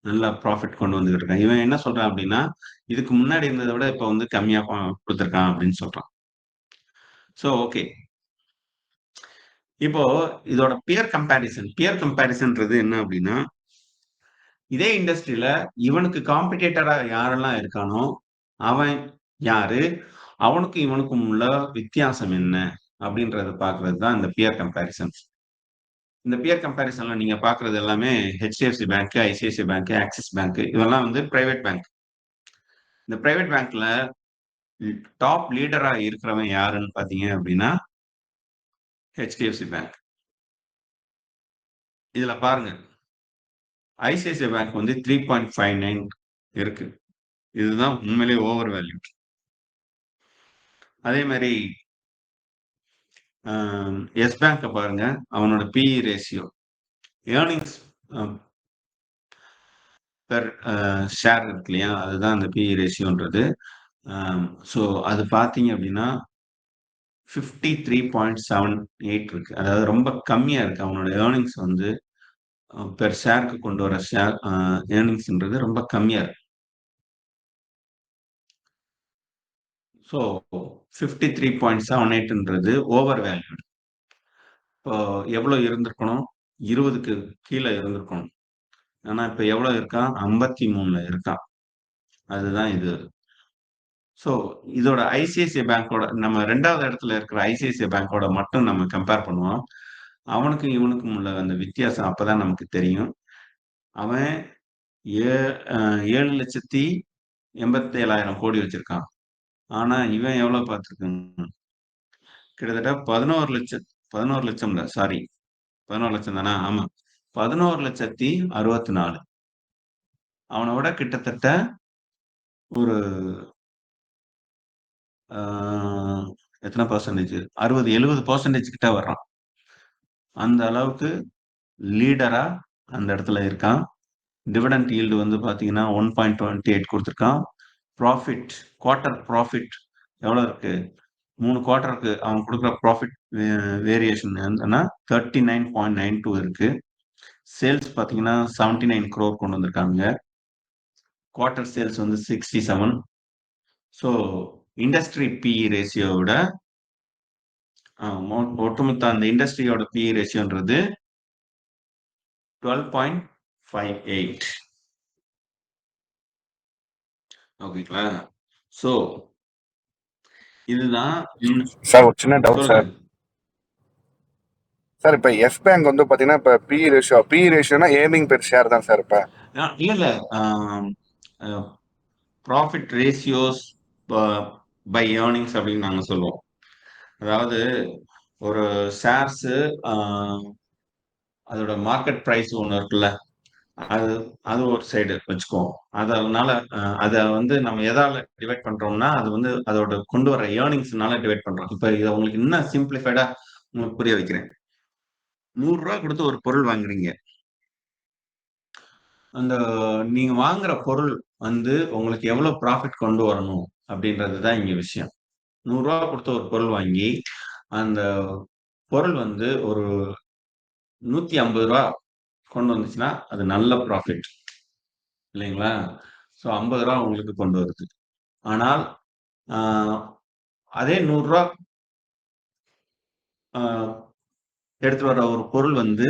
நல்லா ப்ராஃபிட் கொண்டு வந்துகிட்டு இருக்கான். இவன் என்ன சொல்றான் அப்டின்னா, இதுக்கு முன்னாடி இருந்தத விட இப்ப வந்து கம்மியா குடுத்துருக்கான் அப்டின்னு சொல்றான். ஓகே. இப்போ இதோட பியர் கம்பேரிசன்ன்றது என்ன அப்டின்னா, இதே இண்டஸ்ட்ரியில இவனுக்கு காம்படிட்டரா யாரெல்லாம் இருக்கானோ, அவன் யாரு? அவனுக்கும் இவனுக்கும் உள்ள வித்தியாசம் என்ன? அப்படின்றத பார்க்கிறது தான் இந்த பியர் கம்பேரிசன்ஸ். இந்த பியர் கம்பேரிசன்ல நீங்க பார்க்கிறது எல்லாமே HDFC bank, ICICI bank, axis bank இதெல்லாம் வந்து பிரைவேட் பேங்க். இந்த பிரைவேட் பேங்க்ல டாப் லீடரா இருக்கிறவன் யாருன்னு பார்த்தீங்க அப்படின்னா, HDFC பேங்க். இதுல பாருங்க. ICICI பேங்க் வந்து 3.59 இருக்கு. இதுதான் உண்மையிலேயே ஓவர் வேல்யூ. அதே மாரி எஸ் பேங்க பாருங்க. அவனோட BE ratio. Earnings a per share இருக்கு இல்லையா? அதுதான் அந்த பிஇ ரேஷியோன்றது. ஸோ அது பார்த்தீங்க அப்படின்னா 53.78 இருக்கு. அதாவது ரொம்ப கம்மியா இருக்கு. அவனோட ஏர்னிங்ஸ் வந்து பெர் ஷேருக்கு கொண்டு வர ஏர்னிங்ஸ்ன்றது ரொம்ப கம்மியா இருக்கு. ஸோ 53.78ன்றது ஓவர் வேல்யூட். இப்போ எவ்வளோ இருந்திருக்கணும்? 20க்கு கீழே இருந்திருக்கணும். ஆனா இப்ப எவ்வளவு இருக்கான்? 53ல இருக்கான். அதுதான் இது. ஸோ இதோட ஐசிஐசிஐ பேங்கோட நம்ம 2வது இடத்துல இருக்கிற ஐசிஐசிஐ பேங்கோட மட்டும் நம்ம கம்பேர் பண்ணுவோம். அவனுக்கும் இவனுக்கும் உள்ள அந்த வித்தியாசம் அப்பதான் நமக்கு தெரியும். அவன் 7,87,000 கோடி வச்சிருக்கான். ஆனா இவன் எவ்வளவு பார்த்திருக்கான்? கிட்டத்தட்ட 11 லட்சம் இல்ல, சாரி, 11 லட்சம் தானா? ஆமா, 11,64,000. அவனை விட கிட்டத்தட்ட ஒரு எத்தனை பர்சன்டேஜ், 60-70% கிட்ட வர்றான். அந்த அளவுக்கு லீடரா அந்த இடத்துல இருக்கான். டிவிடெண்ட் ஈல்டு வந்து பாத்தீங்கன்னா 1.28 கொடுத்துருக்கான். ப்ராஃபிட், குவார்டர் ப்ராஃபிட் எவ்வளவு இருக்கு? 3 குவார்டருக்கு அவன் கொடுக்குற ப்ராஃபிட் வேரியேஷன் என்னன்னா 39.92 இருக்கு. சேல்ஸ் பாத்தீங்கன்னா 79 crore கொண்டு வந்திருக்காங்க. குவார்டர் சேல்ஸ் வந்து 67. ஸோ இண்டஸ்ட்ரி பிஇ ரேஷியோட ஒட்டுமொத்த அந்த இண்டஸ்ட்ரியோட பிஇ ரேஷியோன்றது 12.58. ஓகேங்களா? ஸோ இதுதான் சார் ஒரு சின்ன டவுட் சொல்லுங்க. சார். சார் இப்ப எஸ் பேங்க் வந்து பாத்தீங்கன்னா இப்ப பி ரேஷியோனா ஏர்னிங் பெர் ஷேர் தான் சார். இப்ப இல்ல ப்ராஃபிட் ரேஷியோஸ் பை ஏர்னிங்ஸ் அப்படின்னு நாங்க சொல்லுவோம். அதாவது ஒரு ஷேர்ஸ் அதோட மார்க்கெட் பிரைஸ் ஒன்று இருக்குல்ல, அது அது ஒரு சைடு வச்சுக்குவோம். அதனால அதை வந்து நம்ம எதால டிவைட் பண்றோம்னா அது வந்து அதோட கொண்டு வர ஏர்னிங்ஸ்னால டிவைட் பண்றோம். இப்ப இதை உங்களுக்கு இன்னும் சிம்பிளிஃபைடா உங்களுக்கு புரிய வைக்கிறேன். 100 ரூபாய் கொடுத்து ஒரு பொருள் வாங்குறீங்க. அந்த நீங்க வாங்குற பொருள் வந்து உங்களுக்கு எவ்வளவு ப்ராஃபிட் கொண்டு வரணும் அப்படின்றதுதான் இங்க விஷயம். 100 ரூபாய் கொடுத்து ஒரு பொருள் வாங்கி அந்த பொருள் வந்து ஒரு 150 ரூபாய் கொண்டு வந்துச்சுன்னா அது நல்ல ப்ராஃபிட் இல்லைங்களா? ஸோ 50 ரூபாய் உங்களுக்கு கொண்டு வருது. ஆனால் அதே 100 ரூபாய் எடுத்துட்டு வர ஒரு பொருள் வந்து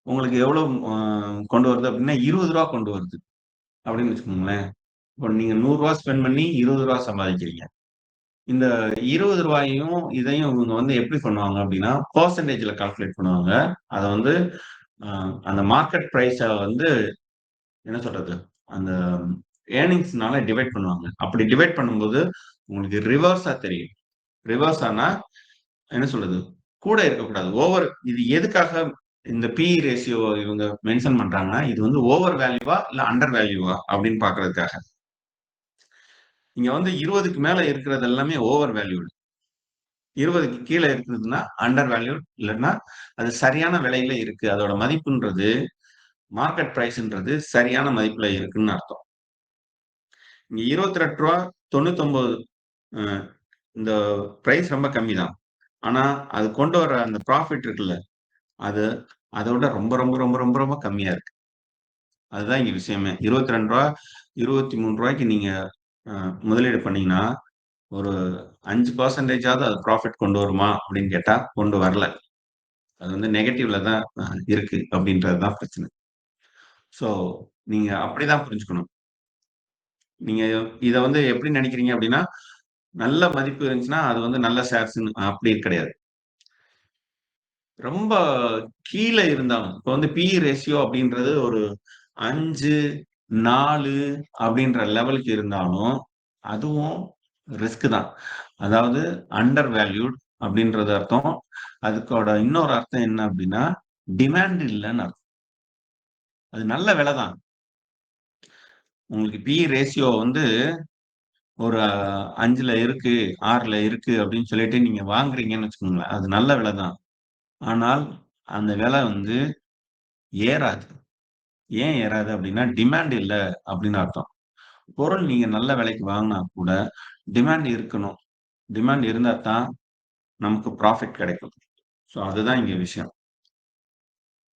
உங்களுக்கு எவ்வளவு கொண்டு வருது அப்படின்னா 20 ரூபாய் கொண்டு வருது அப்படின்னு வச்சுக்கோங்களேன். இப்போ நீங்க 100 ரூபாய் ஸ்பெண்ட் பண்ணி 20 ரூபாய் சம்பாதிக்கிறீங்க. இந்த 20 ரூபாயையும் இதையும் இவங்க வந்து எப்படி பண்ணுவாங்க அப்படின்னா பெர்சன்டேஜ்ல கால்குலேட் பண்ணுவாங்க. அதை வந்து அந்த மார்க்கெட் பிரைஸ வந்து என்ன சொல்றது, அந்த ஏர்னிங்ஸ்னால டிவைட் பண்ணுவாங்க. அப்படி டிவைட் பண்ணும்போது உங்களுக்கு ரிவர்ஸா தெரியும். ரிவர்ஸ் ஆனா என்ன சொல்றது, கூட இருக்கக்கூடாது, ஓவர். இது எதுக்காக இந்த பிஇ ரேஷியோ இவங்க மென்ஷன் பண்றாங்கன்னா இது வந்து ஓவர் வேல்யூவா இல்ல அண்டர் வேல்யூவா அப்படின்னு பாக்குறதுக்காக. இங்க வந்து 20க்கு மேல இருக்கிறது எல்லாமே ஓவர் வேல்யூடு, 20க்கு கீழே இருக்குதுன்னா அண்டர் வேல்யூ, இல்லைன்னா அது சரியான விலையில இருக்கு, அதோட மதிப்புன்றது மார்க்கெட் பிரைஸ்ன்றது சரியான மதிப்புல இருக்குன்னு அர்த்தம். இங்க 22 ரூபா 99 இந்த பிரைஸ் ரொம்ப கம்மி தான். ஆனா அது கொண்டு வர அந்த ப்ராஃபிட் இருக்குல்ல, அது அதோட ரொம்ப ரொம்ப ரொம்ப ரொம்ப ரொம்ப கம்மியா இருக்கு. அதுதான் இங்க விஷயமே. 22 ரூபா 23 ரூபாய்க்கு நீங்க முதலீடு பண்ணீங்கன்னா ஒரு 5% அது ப்ராஃபிட் கொண்டு வருமா அப்படின்னு கேட்டா கொண்டு வரல. அது வந்து நெகட்டிவ்ல தான் இருக்கு அப்படின்றதுதான் பிரச்சனை. ஸோ நீங்க அப்படிதான் புரிஞ்சுக்கணும். நீங்க இத வந்து எப்படி நினைக்கிறீங்க அப்படின்னா நல்ல மதிப்பு இருந்துச்சுன்னா அது வந்து நல்ல ஷேர்ஸ்ன்னு, அப்படி கிடையாது. ரொம்ப கீழே இருந்தாலும் இப்போ வந்து பிஇ ரேஷியோ அப்படின்றது ஒரு 5, 4 அப்படின்ற லெவலுக்கு இருந்தாலும் அதுவும் ரிஸ்க் தான். அதாவது அண்டர் வேல்யூட் அப்படின்றது அர்த்தம். அதுக்கோட இன்னொரு அர்த்தம் என்ன அப்படின்னா டிமாண்ட் இல்லைன்னு அர்த்தம். அது நல்ல விலை தான். உங்களுக்கு பிஇ ரேஷியோ வந்து ஒரு 5ல இருக்கு, 6ல இருக்கு அப்படின்னு சொல்லிட்டு நீங்க வாங்குறீங்கன்னு வச்சுக்கோங்களேன், அது நல்ல விலை தான். ஆனால் அந்த விலை வந்து ஏறாது. ஏன் ஏறாது அப்படின்னா டிமாண்ட் இல்ல அப்படின்னு அர்த்தம். பொருள் நீங்க நல்ல விலைக்கு வாங்கினா கூட டிமாண்ட் இருக்கணும். டிமாண்ட் இருந்தா தான் நமக்கு ப்ராஃபிட் கிடைக்கும். ஸோ அதுதான் இங்க விஷயம்.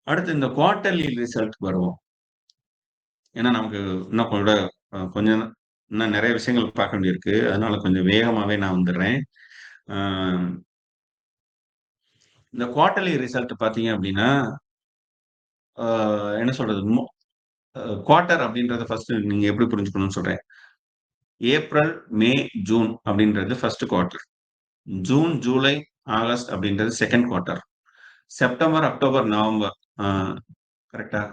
அடுத்து இந்த குவார்டர்லி ரிசல்ட் வருவோம். ஏன்னா நமக்கு இன்னும் கூட கொஞ்சம் இன்னும் நிறைய விஷயங்கள் பார்க்க வேண்டியிருக்கு. அதனால கொஞ்சம் வேகமாவே நான் வந்துடுறேன். இந்த குவார்டர்லி ரிசல்ட் பார்த்தீங்க அப்படின்னா என்ன சொல்றது, குவார்ட்டர் அப்படின்றத ஃபர்ஸ்ட் நீங்க எப்படி புரிஞ்சுக்கணும்னு சொல்றேன். ஏப்ரல், மே, ஜூன் அப்படின்றது first quarter. June, July, August அப்படின்றது second quarter. September, October, November கரெக்டா?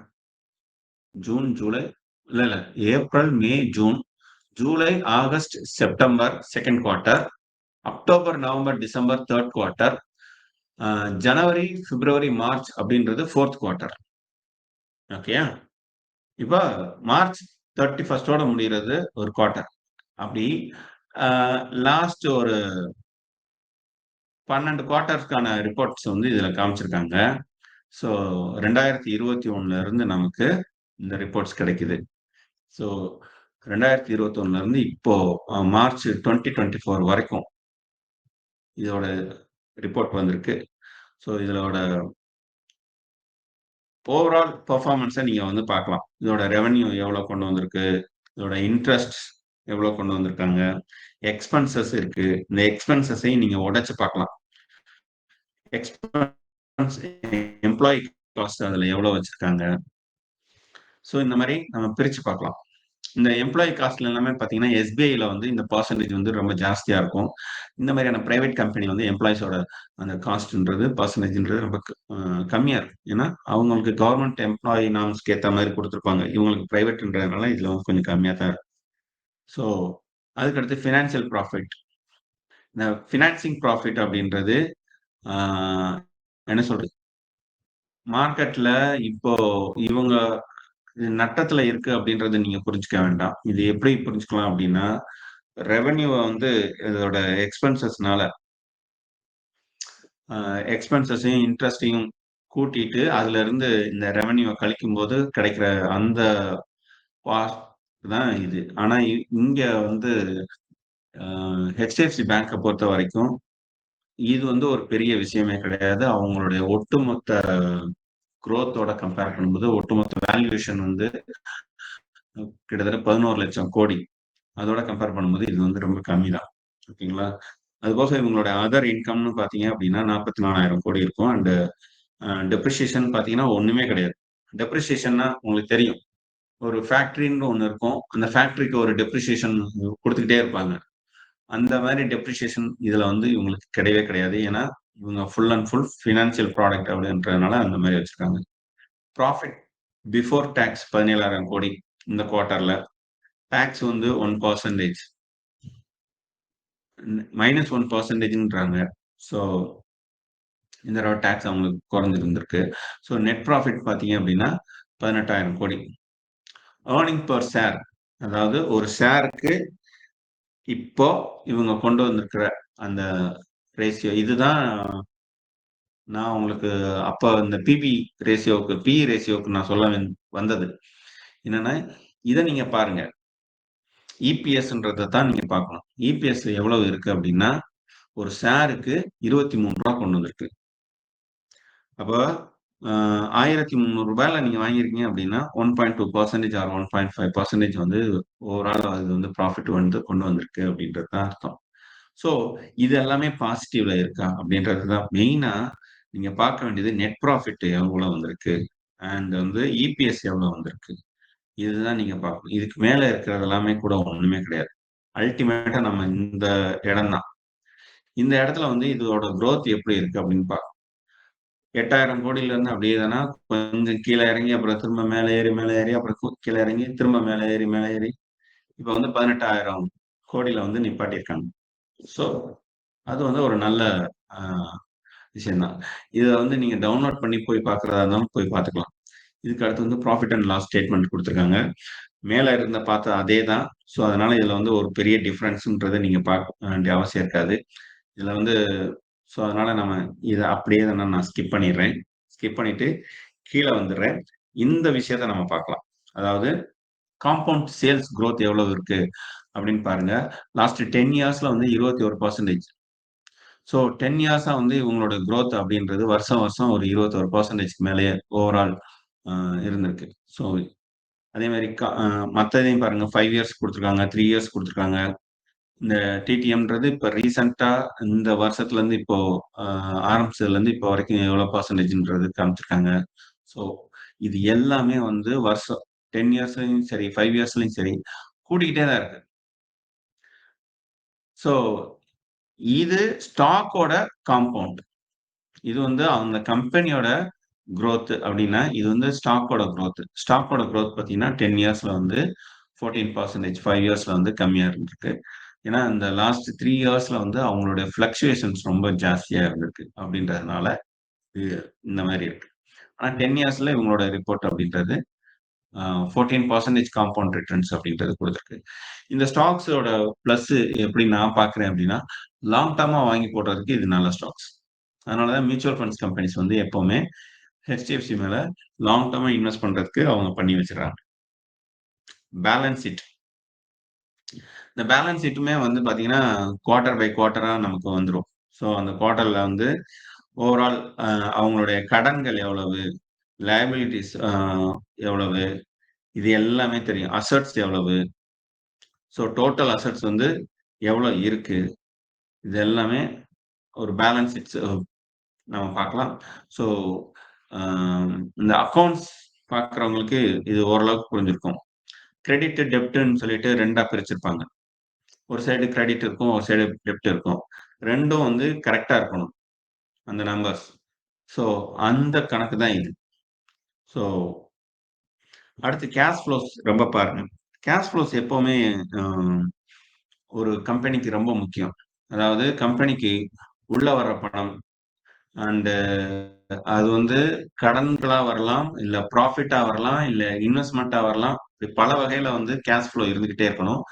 ஜூன், ஜூலை இல்ல April, May, June, July, August, September second quarter, October, November, December third quarter, ஜனவரி, பிப்ரவரி, மார்ச் அப்படின்றது ஃபோர்த் குவார்ட்டர். ஓகேயா? இப்போ March 31 முடிகிறது ஒரு குவார்ட்டர். அப்படி லாஸ்ட் ஒரு 12 குவார்ட்டர்ஸ்க்கான ரிப்போர்ட்ஸ் வந்து இதுல காமிச்சிருக்காங்க. ஸோ 2021 இருந்து நமக்கு இந்த ரிப்போர்ட்ஸ் கிடைக்குது. ஸோ 2021 இருந்து இப்போ மார்ச் 2024 வரைக்கும் இதோட ரிப்போர்ட் வந்திருக்கு. ஸோ இதோட ஓவரால் பெர்ஃபார்மன்ஸை நீங்க வந்து பார்க்கலாம். இதோட ரெவென்யூ எவ்வளவு கொண்டு வந்திருக்கு, இதோட இன்ட்ரெஸ்ட் எவ்வளவு கொண்டு வந்திருக்காங்க, எக்ஸ்பென்சஸ் இருக்கு. இந்த எக்ஸ்பென்சஸையும் நீங்க உடைச்சு பார்க்கலாம். எக்ஸ்பென்ஸ், எம்ப்ளாயி காஸ்ட் அதுல எவ்வளவு வச்சிருக்காங்க. ஸோ இந்த மாதிரி நம்ம பிரிச்சு பார்க்கலாம். இந்த எம்ப்ளாயி காஸ்ட்ல எல்லாமே பார்த்தீங்கன்னா எஸ்பிஐல வந்து இந்த பர்சன்டேஜ் வந்து ரொம்ப ஜாஸ்தியா இருக்கும். இந்த மாதிரியான பிரைவேட் கம்பெனி வந்து எம்ப்ளாயிஸோட அந்த காஸ்ட்ன்றது பர்சன்டேஜ்ன்றது ரொம்ப கம்மியா இருக்கும். ஏன்னா அவங்களுக்கு கவர்மெண்ட் எம்ப்ளாயி நாம்ஸ்க்கு ஏற்ற மாதிரி கொடுத்துருப்பாங்க. இவங்களுக்கு பிரைவேட்ன்றதுனால இதுல வந்து கொஞ்சம் கம்மியா தான் இருக்கும். ஸோ அதுக்கடுத்து ஃபினான்சியல் ப்ராஃபிட். இந்த ஃபினான்சிங் ப்ராஃபிட் அப்படின்றது என்ன சொல்றது, மார்க்கெட்ல இப்போ இவங்க நட்டத்துல இருக்கு அப்படின்றத நீங்க புரிஞ்சுக்க வேண்டாம். இது எப்படி புரிஞ்சுக்கலாம் அப்படின்னா, ரெவென்யூ வந்து இதோட எக்ஸ்பென்சஸ்னால எக்ஸ்பென்சஸையும் இன்ட்ரெஸ்டையும் கூட்டிட்டு அதுல இருந்து இந்த ரெவென்யூவை கழிக்கும் போது கிடைக்கிற அந்த பார்ட் தான் இது. ஆனா இங்க வந்து ஹெச்டிஎஃப்சி பேங்கை பொறுத்த வரைக்கும் இது வந்து ஒரு பெரிய விஷயமே கிடையாது. அவங்களுடைய ஒட்டுமொத்த குரோத்தோட கம்பேர் பண்ணும்போது ஒட்டுமொத்த வேல்யூவேஷன் வந்து கிட்டத்தட்ட 11 லட்சம் கோடி. அதோட கம்பேர் பண்ணும்போது இது வந்து ரொம்ப கம்மி தான். ஓகேங்களா? அதுக்கோசம் இவங்களோட அதர் இன்கம்னு பார்த்தீங்க அப்படின்னா 44,000 கோடி இருக்கும். அண்ட் டெப்ரிசியேஷன் பார்த்தீங்கன்னா ஒண்ணுமே கிடையாது. டெப்ரிசியேஷன்னா உங்களுக்கு தெரியும், ஒரு ஃபேக்டரின்னு ஒன்று இருக்கும். அந்த ஃபேக்டரிக்கு ஒரு டெப்ரிசியேஷன் கொடுத்துக்கிட்டே இருப்பாங்க. அந்த மாதிரி டெப்ரிசியேஷன் இதுல வந்து இவங்களுக்கு கிடையவே கிடையாது. ஏன்னா இவங்க full and full financial product அப்படின்றதுனால அந்த மாதிரி வச்சிருக்காங்க. ப்ராஃபிட் பிஃபோர் டேக்ஸ் 17,000 கோடி இந்த குவார்ட்டர்ல. டேக்ஸ் வந்து 1%, -1%ன்றாங்க. ஸோ இந்த தடவை டேக்ஸ் அவங்களுக்கு குறைஞ்சிருந்திருக்கு. ஸோ நெட் ப்ராஃபிட் பார்த்தீங்க அப்படின்னா 18,000 கோடி. ஏர்னிங் பர் ஷேர், அதாவது ஒரு ஷேருக்கு இப்போ இவங்க கொண்டு வந்திருக்கிற அந்த ரேஷியோ இதுதான். நான் உங்களுக்கு அப்ப இந்த பிபி ரேஷியோவுக்கு பிஇ ரேஷியோவுக்கு நான் சொல்ல வந்தது என்னன்னா, இதை நீங்க பாருங்க. இபிஎஸ்ன்றதை தான் நீங்க பார்க்கணும். இபிஎஸ் எவ்வளவு இருக்கு அப்படின்னா, ஒரு ஷேருக்கு 23 ரூபா கொண்டு வந்திருக்கு. அப்போ 1,300 நீங்க வாங்கியிருக்கீங்க அப்படின்னா 1.2% ஆர் 1.5% வந்து ஓவரால் அது வந்து ப்ராஃபிட் வந்து கொண்டு வந்திருக்கு அப்படின்றது தான் அர்த்தம். ஸோ இது எல்லாமே பாசிட்டிவ்ல இருக்கா அப்படின்றது தான் மெயினா நீங்க பார்க்க வேண்டியது. நெட் ப்ராஃபிட் எவ்வளவு வந்திருக்கு அண்ட் வந்து இபிஎஸ் எவ்வளவு வந்திருக்கு, இதுதான் நீங்க பார்க்கணும். இதுக்கு மேல இருக்கிறது எல்லாமே கூட ஒண்ணுமே கிடையாது. அல்டிமேட்டா நம்ம இந்த இடம் தான். இந்த இடத்துல வந்து இதோட growth எப்படி இருக்கு அப்படின்னு பார்க்கணும். 8,000 கோடியில இருந்து அப்படியே தானே கொஞ்சம் கீழே இறங்கி அப்புறம் திரும்ப மேலே ஏறி அப்புறம் கீழே இறங்கி திரும்ப மேலே ஏறி இப்ப வந்து 18,000 கோடியில வந்து நிப்பாட்டியிருக்காங்க. ஸோ அது வந்து ஒரு நல்ல விஷயம்தான். இதை வந்து நீங்க டவுன்லோட் பண்ணி போய் பார்க்கறதா இருந்தாலும் போய் பார்த்துக்கலாம். இதுக்கு அடுத்து வந்து ப்ராஃபிட் அண்ட் லாஸ் ஸ்டேட்மெண்ட் கொடுத்துருக்காங்க. மேல இருந்த பார்த்த அதே தான். ஸோ அதனால இதுல வந்து ஒரு பெரிய டிஃபரன்ஸ்ன்றதை நீங்க பார்க்க வேண்டிய அவசியம் இருக்காது. இதுல வந்து ஸோ அதனால நம்ம இதை அப்படியே நான் ஸ்கிப் பண்ணிடுறேன். ஸ்கிப் பண்ணிட்டு கீழே வந்துடுறேன். இந்த விஷயத்த நம்ம பார்க்கலாம். அதாவது காம்பவுண்ட் சேல்ஸ் growth எவ்வளவு இருக்கு அப்படின்னு பாருங்க. லாஸ்ட் 10 இயர்ஸ்ல வந்து 21%. ஸோ 10 இயர்ஸா வந்து இவங்களோட growth அப்படின்றது வருஷம் வருஷம் ஒரு 21%க்கு மேலேயே ஓவரால் இருந்திருக்கு. ஸோ அதே மாதிரி மற்றதையும் பாருங்க. 5 இயர்ஸ் கொடுத்துருக்காங்க, 3 இயர்ஸ் கொடுத்துருக்காங்க. இந்த டிடிஎம்ன்றது இப்போ ரீசெண்டா இந்த வருஷத்துல இருந்து இப்போ ஆரம்பிச்சதுல இருந்து இப்போ வரைக்கும் எவ்வளவு பர்சன்டேஜ்ன்றது காமிச்சிருக்காங்க. ஸோ இது எல்லாமே வந்து வருஷம் 10 இயர்ஸ்லயும் சரி 5 இயர்ஸ்லயும் சரி கூட்டிக்கிட்டே தான் இருக்கு. ஸோ இது ஸ்டாக்கோட காம்பவுண்ட். இது வந்து அந்த கம்பெனியோட growth அப்படின்னா இது வந்து ஸ்டாக்கோட growth. ஸ்டாக்கோட growth பார்த்தீங்கன்னா 10 இயர்ஸ்ல வந்து 14%, 5 இயர்ஸ்ல வந்து கம்மியா இருந்திருக்கு. ஏன்னா இந்த லாஸ்ட் 3 இயர்ஸ்ல வந்து அவங்களுடைய ஃபிளக்சுவேஷன்ஸ் ரொம்ப ஜாஸ்தியா இருந்திருக்கு அப்படின்றதுனால இந்த மாதிரி இருக்கு. ஆனா 10 இயர்ஸ்ல இவங்களோட ரிப்போர்ட் அப்படின்றது 14% காம்பவுண்ட் ரிட்டர்ன்ஸ் அப்படின்றது கொடுத்துருக்கு. இந்த ஸ்டாக்ஸோட பிளஸ் எப்படி நான் பார்க்குறேன் அப்படின்னா லாங் டர்மா வாங்கி போடுறதுக்கு இது நல்ல ஸ்டாக்ஸ். அதனாலதான் மியூச்சுவல் ஃபண்ட்ஸ் கம்பெனிஸ் வந்து எப்பவுமே ஹெச்டிஎஃப்சி மேல லாங் டர்மா இன்வெஸ்ட் பண்றதுக்கு அவங்க பண்ணி வச்சிடறாங்க. பேலன்ஸ் ஷீட், இந்த பேலன்ஸ் ஷீட்டுமே வந்து பாத்தீங்கன்னா குவார்டர் பை குவார்டரா நமக்கு வந்துடும். ஸோ அந்த குவார்டர்ல வந்து ஓவரால் அவங்களுடைய கடன்கள் எவ்வளவு, லைபிலிட்டிஸ் எவ்வளவு, இது எல்லாமே தெரியும். அசட்ஸ் எவ்வளவு, ஸோ டோட்டல் அசட்ஸ் வந்து எவ்வளவு இருக்கு, இது எல்லாமே ஒரு பேலன்ஸ் ஷீட்ஸ் நம்ம பார்க்கலாம். ஸோ இந்த அக்கௌண்ட்ஸ் பார்க்குறவங்களுக்கு இது ஓரளவுக்கு புரிஞ்சிருக்கும். கிரெடிட் டெப்ட்னு சொல்லிட்டு ரெண்டா பிரிச்சிருப்பாங்க. ஒரு சைடு கிரெடிட் இருக்கும், ஒரு சைடு டெப்ட் இருக்கும். ரெண்டும் வந்து கரெக்டா இருக்கணும் அந்த நம்பர்ஸ். ஸோ அந்த கணக்கு தான் இது. ஸோ அடுத்து கேஷ் ஃப்ளோஸ் ரொம்ப பாருங்க. கேஷ் ஃப்ளோஸ் எப்பவுமே ஒரு கம்பெனிக்கு ரொம்ப முக்கியம். அதாவது கம்பெனிக்கு உள்ள வர்ற பணம் அண்ட் அது வந்து கடன்களா வரலாம், இல்ல ப்ராஃபிட்டா வரலாம், இல்ல இன்வெஸ்ட்மெண்ட்டா வரலாம். இப்படி பல வகையில வந்து கேஷ் ஃப்ளோ இருந்துகிட்டே இருக்கணும்.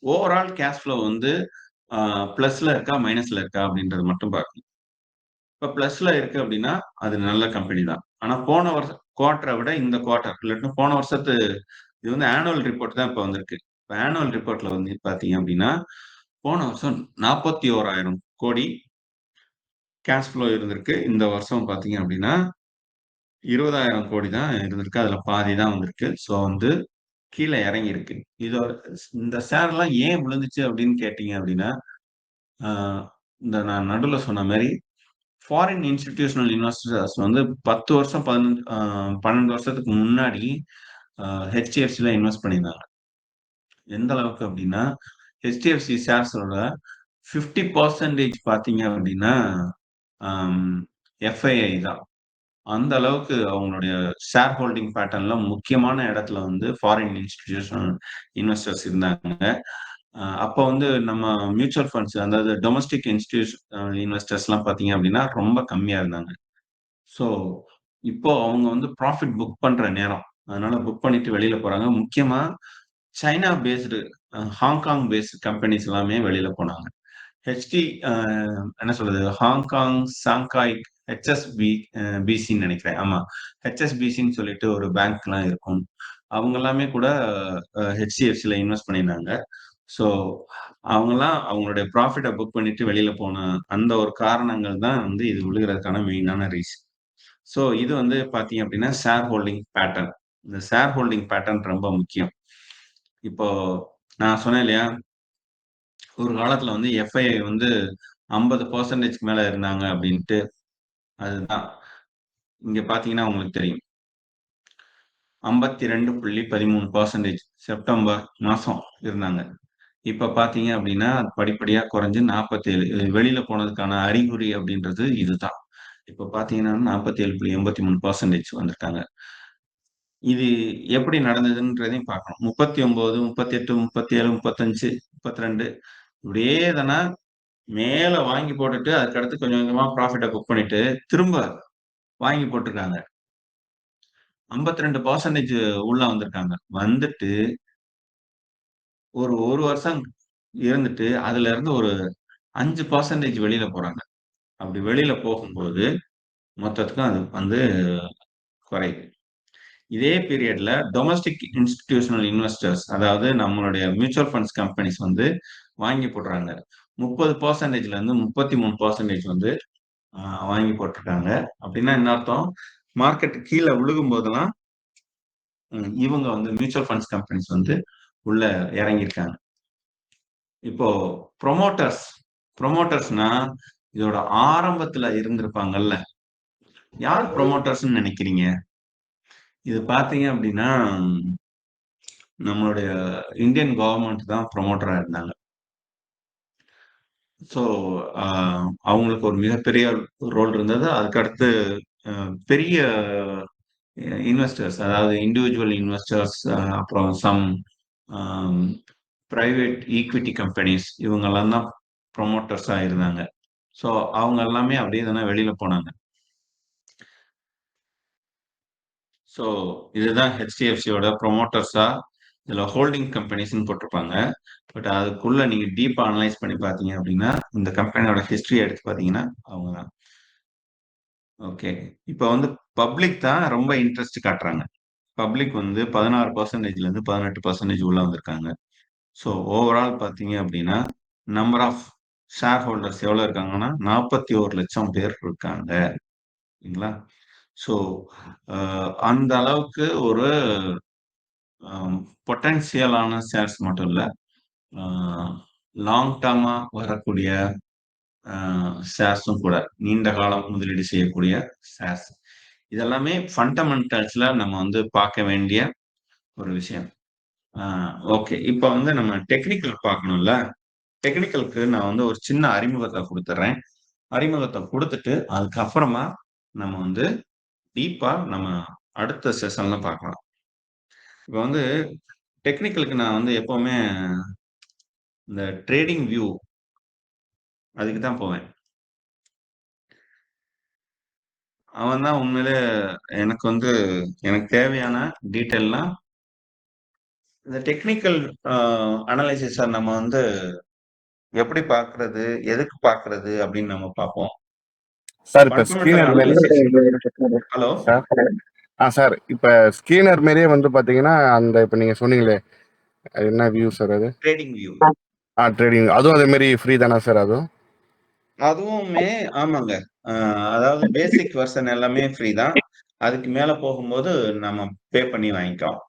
ஓவரால் கேஷ் ஃப்ளோ வந்து பிளஸ்ல இருக்கா மைனஸ்ல இருக்கா அப்படின்றது மட்டும் பார்க்கணும். இப்ப பிளஸ்ல இருக்கு அப்படின்னா அது நல்ல கம்பெனி தான். ஆனா போன வருஷம் குவார்டரை விட இந்த குவார்டர் இல்லாட்டினா போன வருஷத்து இது வந்து ஆனுவல் ரிப்போர்ட் தான் இப்ப வந்திருக்கு. இப்ப ஆனுவல் ரிப்போர்ட்ல வந்து பாத்தீங்க அப்படின்னா போன வருஷம் 41,000 கோடி கேஷ் ஃப்ளோ இருந்திருக்கு. இந்த வருஷம் பாத்தீங்க அப்படின்னா 20,000 கோடி தான் இருந்திருக்கு. அதுல பாதி தான் வந்திருக்கு. ஸோ வந்து கீழே இறங்கி இருக்கு. இதோட இந்த ஷேர் எல்லாம் ஏன் விழுந்துச்சு அப்படின்னு கேட்டீங்க அப்படின்னா இந்த நான் நடுவுல சொன்ன மாதிரி ஃபாரின் இன்ஸ்டிடியூஷனல் இன்வெஸ்டர்ஸ் வந்து 10 வருஷம் 12 வருஷத்துக்கு முன்னாடி ஹெச்டிஎஃப்சில இன்வெஸ்ட் பண்ணியிருந்தாங்க. எந்த அளவுக்கு அப்படின்னா ஹெச்டிஎஃப்சி ஷேர்ஸோட 50% பாத்தீங்க அப்படின்னா எஃப்ஐஐ தான். அந்த அளவுக்கு அவங்களுடைய ஷேர் ஹோல்டிங் பேட்டர்ன்ல முக்கியமான இடத்துல வந்து ஃபாரின் இன்ஸ்டிடியூஷனல் இன்வெஸ்டர்ஸ் இருந்தாங்க. அப்போ வந்து நம்ம மியூச்சுவல் ஃபண்ட்ஸ் அதாவது டொமஸ்டிக் இன்ஸ்டிடியூஷன் இன்வெஸ்டர்ஸ் எல்லாம் பாத்தீங்க அப்படின்னா ரொம்ப கம்மியா இருந்தாங்க. ஸோ இப்போ அவங்க வந்து ப்ராஃபிட் புக் பண்ற நேரம், அதனால புக் பண்ணிட்டு வெளியில போறாங்க. முக்கியமா China based Hong Kong based companies எல்லாமே வெளியில போனாங்க. ஹெச்டி என்ன சொல்றது ஹாங்காங் சாங்காய் பிசின்னு நினைக்கிறேன். ஆமா, ஹெச்எஸ்பிசின்னு சொல்லிட்டு ஒரு பேங்க் எல்லாம் இருக்கும். அவங்க எல்லாமே கூட ஹெச்டிஎஃப்சில இன்வெஸ்ட் பண்ணியிருந்தாங்க. ஸோ அவங்கெல்லாம் அவங்களுடைய ப்ராஃபிட்டை புக் பண்ணிட்டு வெளியில போன அந்த ஒரு காரணங்கள் தான் வந்து இது விழுகிறதுக்கான மெயினான ரீசன். ஸோ இது வந்து பாத்தீங்க அப்படின்னா ஷேர் ஹோல்டிங் பேட்டர்ன். இந்த ஷேர் ஹோல்டிங் பேட்டர்ன் ரொம்ப முக்கியம். இப்போ நான் சொன்னேன் இல்லையா, ஒரு காலத்துல வந்து எஃப்ஐஐ வந்து 50% மேல இருந்தாங்க அப்படின்ட்டு. அதுதான் இங்க பாத்தீங்கன்னா உங்களுக்கு தெரியும் 52.13% செப்டம்பர் மாசம் இருந்தாங்க. இப்ப பாத்தீங்க அப்படின்னா படிப்படியா குறைஞ்சு 47 வெளியில போனதுக்கான அறிகுறி அப்படின்றது இதுதான். இப்ப பாத்தீங்கன்னா 47.83% வந்திருக்காங்க. இது எப்படி நடந்ததுன்றதையும் பார்க்கணும். 39, 38, 37, 35, 32 இப்படியே தானே மேல வாங்கி போட்டுட்டு அதுக்கடுத்து கொஞ்சம் கொஞ்சமா ப்ராஃபிட்டை புக் பண்ணிட்டு திரும்ப வாங்கி போட்டிருக்காங்க. 52% உள்ள வந்திருக்காங்க. வந்துட்டு ஒரு வருஷம் இருந்துட்டு அதுல இருந்து ஒரு 5% வெளியில போறாங்க. அப்படி வெளியில போகும்போது மொத்தத்துக்கும் அது வந்து குறையுது. இதே பீரியட்ல டொமஸ்டிக் இன்ஸ்டிடியூஷனல் இன்வெஸ்டர்ஸ் அதாவது நம்மளுடைய மியூச்சுவல் ஃபண்ட்ஸ் கம்பெனிஸ் வந்து வாங்கி போடுறாங்க. 30%ல இருந்து 33% வந்து வாங்கி போட்டிருக்காங்க. அப்படின்னா என்ன அர்த்தம், மார்க்கெட் கீழே விழுகும் போதெல்லாம் இவங்க வந்து மியூச்சுவல் ஃபண்ட்ஸ் கம்பெனிஸ் வந்து உள்ள இறங்கியிருக்காங்க. இப்போ ப்ரொமோட்டர்ஸ்னா இதோட ஆரம்பத்துல இருந்திருப்பாங்கல்ல, யார் ப்ரொமோட்டர்ஸ் நினைக்கிறீங்க? இது பார்த்தீங்க அப்படின்னா, நம்மளுடைய இந்தியன் கவர்மெண்ட் தான் ப்ரமோட்டரா இருந்தாங்க. ஸோ, அ அவங்களுக்கு ஒரு மிகப்பெரிய ரோல் இருந்தது. அதுக்கடுத்து பெரிய இன்வெஸ்டர்ஸ், அதாவது இண்டிவிஜுவல் இன்வெஸ்டர்ஸ், அப்புறம் சம் பிரைவேட் ஈக்விட்டி கம்பெனிஸ் இவங்கெல்லாம் தான் ப்ரொமோட்டர்ஸா இருந்தாங்க. ஸோ, அவங்க எல்லாமே அப்படியே தானே வெளியில போனாங்க. ஸோ, இதுதான் ஹெச்டிஎஃப்சியோட ப்ரொமோட்டர்ஸா, இதுல ஹோல்டிங் கம்பெனிஸ்ன்னு போட்டிருப்பாங்க. பட் அதுக்குள்ள நீங்க டீப்பா அனலைஸ் பண்ணி பார்த்தீங்க அப்படின்னா, இந்த கம்பெனியோட ஹிஸ்டரி எடுத்து பார்த்தீங்கன்னா, அவங்க தான். ஓகே. இப்ப வந்து பப்ளிக் தான் ரொம்ப இன்ட்ரெஸ்ட் காட்டுறாங்க. பப்ளிக் வந்து 16%லேருந்து 18% உள்ள வந்திருக்காங்க. ஸோ, ஓவரால் பார்த்தீங்க அப்படின்னா, நம்பர் ஆஃப் ஷேர் ஹோல்டர்ஸ் எவ்வளோ இருக்காங்கன்னா, 41,00,000 பேர் இருக்காங்க. சரிங்களா? ஸோ, அந்த அளவுக்கு ஒரு பொட்டன்ஷியலான ஷேர்ஸ் மட்டும் இல்ல. லாங் டர்மா வரக்கூடிய ஷேர்ஸும் கூட. நீண்ட காலம் முதலீடு செய்யக்கூடிய ஷேர்ஸ். இதெல்லாமே ஃபண்டமெண்டல்ஸ்ல நம்ம வந்து பார்க்க வேண்டிய ஒரு விஷயம். ஓகே. இப்ப வந்து நம்ம டெக்னிக்கல் பார்க்கணும்ல. டெக்னிக்கலுக்கு நான் வந்து ஒரு சின்ன அறிமுகத்த குடுத்துர்றேன். அறிமுகத்த குடுத்துட்டு, அதுக்கப்புறமா நம்ம வந்து டீப்பா நம்ம அடுத்த செஷன்ல பார்க்கலாம். இப்ப வந்து டெக்னிக்கலுக்கு நான் வந்து எப்பவுமே இந்த ட்ரேடிங் வியூ அதுக்கு தான் போவேன். அவன் தான் உண்மையிலே எனக்கு வந்து எனக்கு தேவையான டீட்டெயில்லாம் இந்த டெக்னிக்கல் அனலைசிஸ நம்ம வந்து எப்படி பார்க்கிறது, எதுக்கு பார்க்கிறது அப்படின்னு நம்ம பார்ப்போம். சார் இப்ப ஃபண்டமெண்டல் ஸ்கீனர் மாரி அனலைசிஸ் ஹலோ? சார் இப்ப ஸ்கீனர் மாரியே வந்து பாத்தீங்கன்னா அந்த இப்ப நீங்க சொன்னீங்களே அது என்ன வியூ சார் அது? Trading view. ட்ரேடிங் அதுவும் அதே மாதிரி ஃப்ரீ தானா சார் அதுவும்? அதுவுமே ஆமாங்க. அ அதாவது பேசிக் வெர்ஷன் எல்லாமே ஃப்ரீ தான். அதுக்கு மேல போகும்போது நம்ம பே பண்ணி வாங்கிக்கலாம்.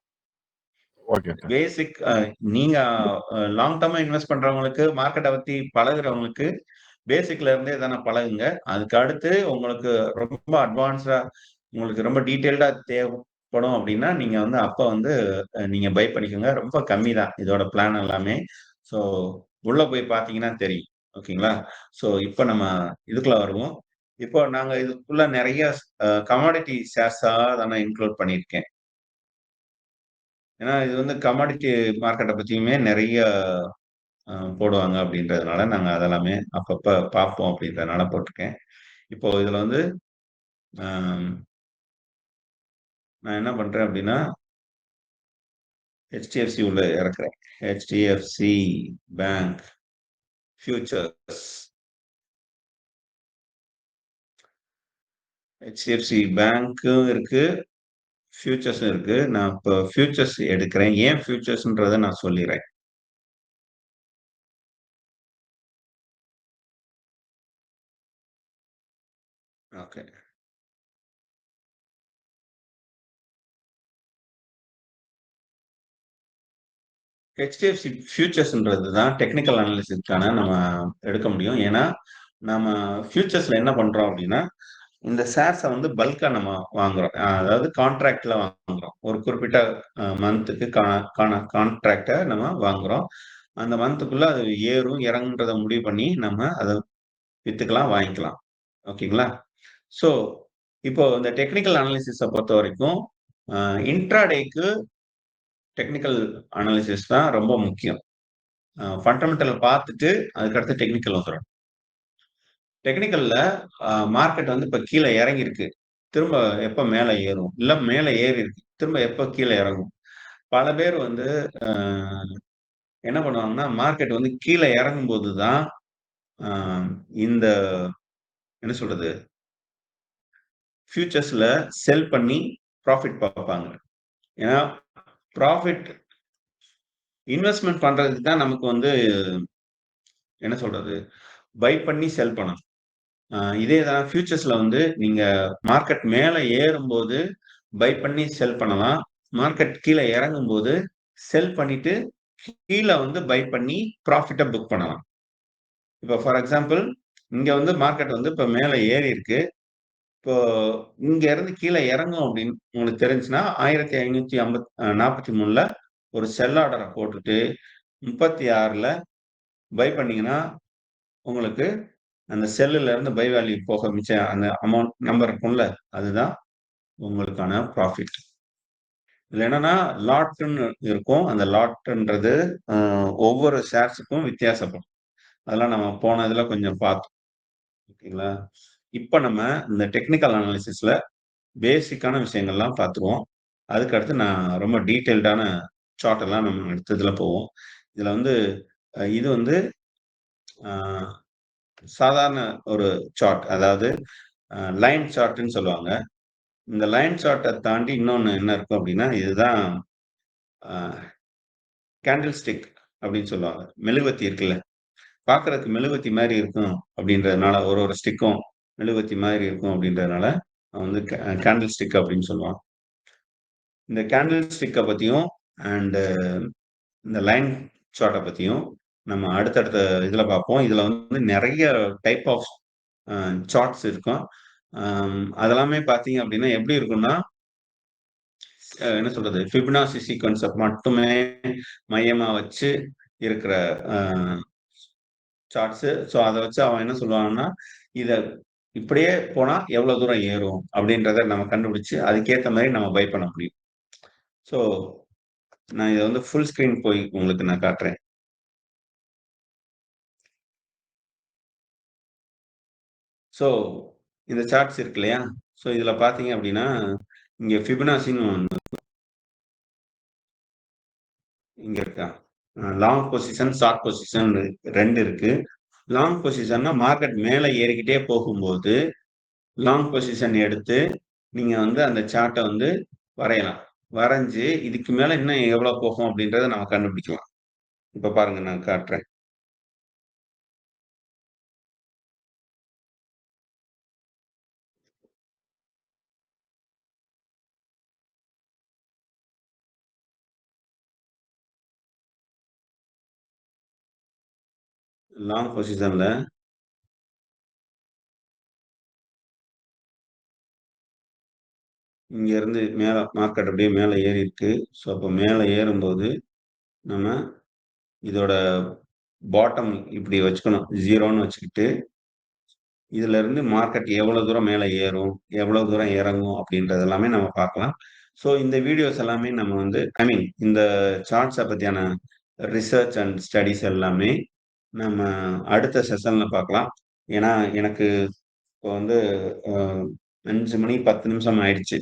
Okay sir. பேசிக் நீங்க லாங் டர்மா இன்வெஸ்ட் பண்றவங்களுக்கு, மார்க்கெட்ட பத்தி பழகுறவங்களுக்கு, பேசிக்ல இருந்தே தானே பழகுங்க. அதுக்கு அடுத்து உங்களுக்கு ரொம்ப அட்வான்ஸ்டா உங்களுக்கு ரொம்ப டீட்டெயில்டா தேவைப்படும் அப்படின்னா, நீங்க வந்து அப்ப வந்து நீங்க பை பண்ணிக்கோங்க. ரொம்ப கம்மி தான் இதோட பிளான் எல்லாமே. ஸோ உள்ள போய் பார்த்தீங்கன்னா தெரியும். ஓகேங்களா? ஸோ இப்ப நம்ம இதுக்குள்ள வருவோம். இப்போ நாங்க இதுக்குள்ள நெறைய கமாடிட்டி ஷேர்ஸா தான் நான் இன்க்ளூட் பண்ணியிருக்கேன். ஏன்னா இது வந்து கமாடிட்டி மார்க்கெட்ட பத்தியுமே நெறைய போடுவாங்க அப்படின்றதுனால, நாங்க அதெல்லாமே அப்பப்ப பார்ப்போம் அப்படின்றதுனால போட்டிருக்கேன். இப்போ இதுல வந்து அ நான் என்ன பண்றேன் அப்படின்னா, HDFC உள்ள இறக்குறேன். HDFC bank futures. HDFC பேங்க்கும் இருக்கு, ஃபியூச்சர்ஸும் இருக்கு. நான் இப்போ ஃபியூச்சர்ஸ் எடுக்கிறேன். ஏன் ஃபியூச்சர்ஸ்ன்றத நான் சொல்லிர்றேன். ஓகே. HDFC ஃபியூச்சர்ஸ்ன்றது தான் டெக்னிக்கல் அனாலிசிஸ்க்கான நம்ம எடுக்க முடியும். ஏன்னா, நம்ம ஃபியூச்சர்ஸ்ல என்ன பண்றோம் அப்படின்னா, இந்த ஷேர்ஸ வந்து பல்க்கா நம்ம வாங்குறோம். அதாவது கான்ட்ராக்ட்ல வாங்குறோம். ஒரு குறிப்பிட்ட மந்த்துக்கு கான்ட்ராக்ட்ட நம்ம வாங்குறோம். அந்த மந்த்துக்குள்ள அது ஏறும், இறங்குன்றத முடிவு பண்ணி நம்ம அத வித்துக்கலாம், வாங்கிக்கலாம். ஓகேங்களா? ஸோ, இப்போ இந்த டெக்னிக்கல் அனாலிசிஸ பொறுத்தவரைக்கும், அ இன்ட்ராடேக்கு டெக்னிக்கல் அனாலிசிஸ் தான் ரொம்ப முக்கியம். ஃபண்டமெண்டல பார்த்துட்டு, அதுக்கடுத்து டெக்னிக்கல் வந்துரும். டெக்னிக்கல்ல மார்க்கெட் வந்து இப்ப கீழ இறங்கியிருக்கு. திரும்ப எப்ப மேல ஏறும்? இல்ல மேல ஏறியிருக்கு. திரும்ப எப்ப கீழ இறங்கும்? பல பேர் வந்து அ என்ன பண்ணுவாங்கன்னா, மார்க்கெட் வந்து கீழ இறங்கும்போது தான் அ இந்த என்ன சொல்றது? ஃபியூச்சர்ஸ்ல செல் பண்ணி ப்ராஃபிட் பார்ப்பாங்க. ஏன்னா, ப்ராஃபிட் இன்வெஸ்ட்மென்ட் பண்றதுக்கு தான் நமக்கு வந்து என்ன சொல்றது? பை பண்ணி செல் பண்ணணும். இதே தான் ஃபியூச்சர்ஸ்ல வந்து நீங்க மார்க்கெட் மேல ஏறும்போது பை பண்ணி செல் பண்ணலாம். மார்க்கெட் கீழ இறங்கும்போது செல் பண்ணிட்டு கீழ வந்து பை பண்ணி ப்ராஃபிட்ட புக் பண்ணலாம். இப்ப ஃபார் எக்ஸாம்பிள் இங்க வந்து மார்க்கெட் வந்து இப்ப மேல ஏறி இருக்கு. இப்போ இங்க இருந்து கீழே இறங்கும் அப்படின்னு உங்களுக்கு தெரிஞ்சுன்னா 1543ல ஒரு செல் ஆர்டரை போட்டுட்டு 36ல பை பண்ணீங்கன்னா உங்களுக்கு அந்த செல்லுல இருந்து பை வேல்யூ போக மிச்சம் அந்த அமௌண்ட் நம்பர் இருக்கும்ல, அதுதான் உங்களுக்கான ப்ராஃபிட். இதுல என்னன்னா லாட்ன்னு இருக்கும். அந்த லாட்ன்றது ஒவ்வொரு ஷேர்ஸுக்கும் வித்தியாசப்படும். அதெல்லாம் நம்ம போன இதுல கொஞ்சம் பார்த்தோம். ஓகேங்களா? இப்ப நம்ம இந்த டெக்னிக்கல் அனாலிசிஸ்ல பேசிக்கான விஷயங்கள்லாம் பார்த்துருவோம். அதுக்கு அடுத்து நான் ரொம்ப டீட்டெயில்டான சார்ட் எல்லாம் நம்ம அடுத்த இதுல போவோம். இதுல வந்து இது வந்து சாதாரண ஒரு சார்ட், அதாவது லைன் சார்ட்ன்னு சொல்லுவாங்க. இந்த லைன் சார்ட்டை தாண்டி இன்னொன்னு என்ன இருக்கும் அப்படின்னா, இதுதான் கேண்டில் ஸ்டிக் அப்படின்னு சொல்லுவாங்க. மெழுகுவர்த்தி இருக்குல்ல, பார்க்கறதுக்கு மெழுகுவர்த்தி மாதிரி இருக்கும் அப்படின்றதுனால, ஒரு ஸ்டிக்கும் மெழுகுவர்த்தி மாதிரி இருக்கும் அப்படின்றதுனால வந்து கேண்டில் ஸ்டிக் அப்படின்னு சொல்லுவாங்க. இந்த கேண்டில் ஸ்டிக்கை பத்தியும் அண்ட் இந்த லைன் சார்ட்டை பத்தியும் நம்ம அடுத்தடுத்த இதுல பார்ப்போம். இதுல வந்து நிறைய டைப் ஆஃப் சார்ட்ஸ் இருக்கும். அதெல்லாமே பார்த்தீங்க அப்படின்னா எப்படி இருக்கும்னா, என்ன சொல்றது, ஃபிபனாசி சீக்வன்ஸை மட்டுமே மையமா வச்சு இருக்கிற சார்ட்ஸ். ஸோ அதை வச்சு அவன் என்ன சொல்லுவாங்கன்னா, இதை இப்படியே போனா எவ்வளவு தூரம் ஏறும் அப்படின்றத நம்ம கண்டுபிடிச்சு அதுக்கேற்ற மாதிரி நம்ம பை பண்ண முடியும். ஸோ நான் இதை வந்து ஃபுல் ஸ்கிரீன் போய் உங்களுக்கு நான் காட்டுறேன். ஸோ இந்த சார்ட்ஸ் இருக்கு இல்லையா? ஸோ இதுல பாத்தீங்க அப்படின்னா இங்க ஃபிபனாசின்னு ஒன்று இங்க இருக்கா, லாங் பொசிஷன் ஷார்ட் பொசிஷன் ரெண்டு இருக்கு. லாங் பொசிஷன்னா மார்க்கெட் மேலே ஏறிக்கிட்டே போகும்போது லாங் பொசிஷன் எடுத்து நீங்க வந்து அந்த சார்ட்டை வந்து வரையலாம். வரைஞ்சு இதுக்கு மேல இன்னும் எவ்வளவு போகும் அப்படின்றத நம்ம கண்டுபிடிக்கலாம். இப்ப பாருங்க நான் காட்டுறேன். லாங் பொசிஷன்ல இங்க இருந்து மேல மார்க்கெட் அப்படியே மேல ஏறி இருக்கு. ஸோ அப்போ மேல ஏறும்போது நம்ம இதோட பாட்டம் இப்படி வச்சுக்கணும், ஜீரோன்னு வச்சுக்கிட்டு இதுல இருந்து மார்க்கெட் எவ்வளவு தூரம் மேல ஏறும், எவ்வளவு தூரம் இறங்கும் அப்படின்றது எல்லாமே நம்ம பார்க்கலாம். ஸோ இந்த வீடியோஸ் எல்லாமே நம்ம வந்து இந்த சார்ட்ஸை பத்தியான ரிசர்ச் அண்ட் ஸ்டடிஸ் எல்லாமே நம்ம அடுத்த செஷன்ல பார்க்கலாம். ஏன்னா எனக்கு இப்போ வந்து 5 மணி 10 நிமிஷம் ஆயிடுச்சு.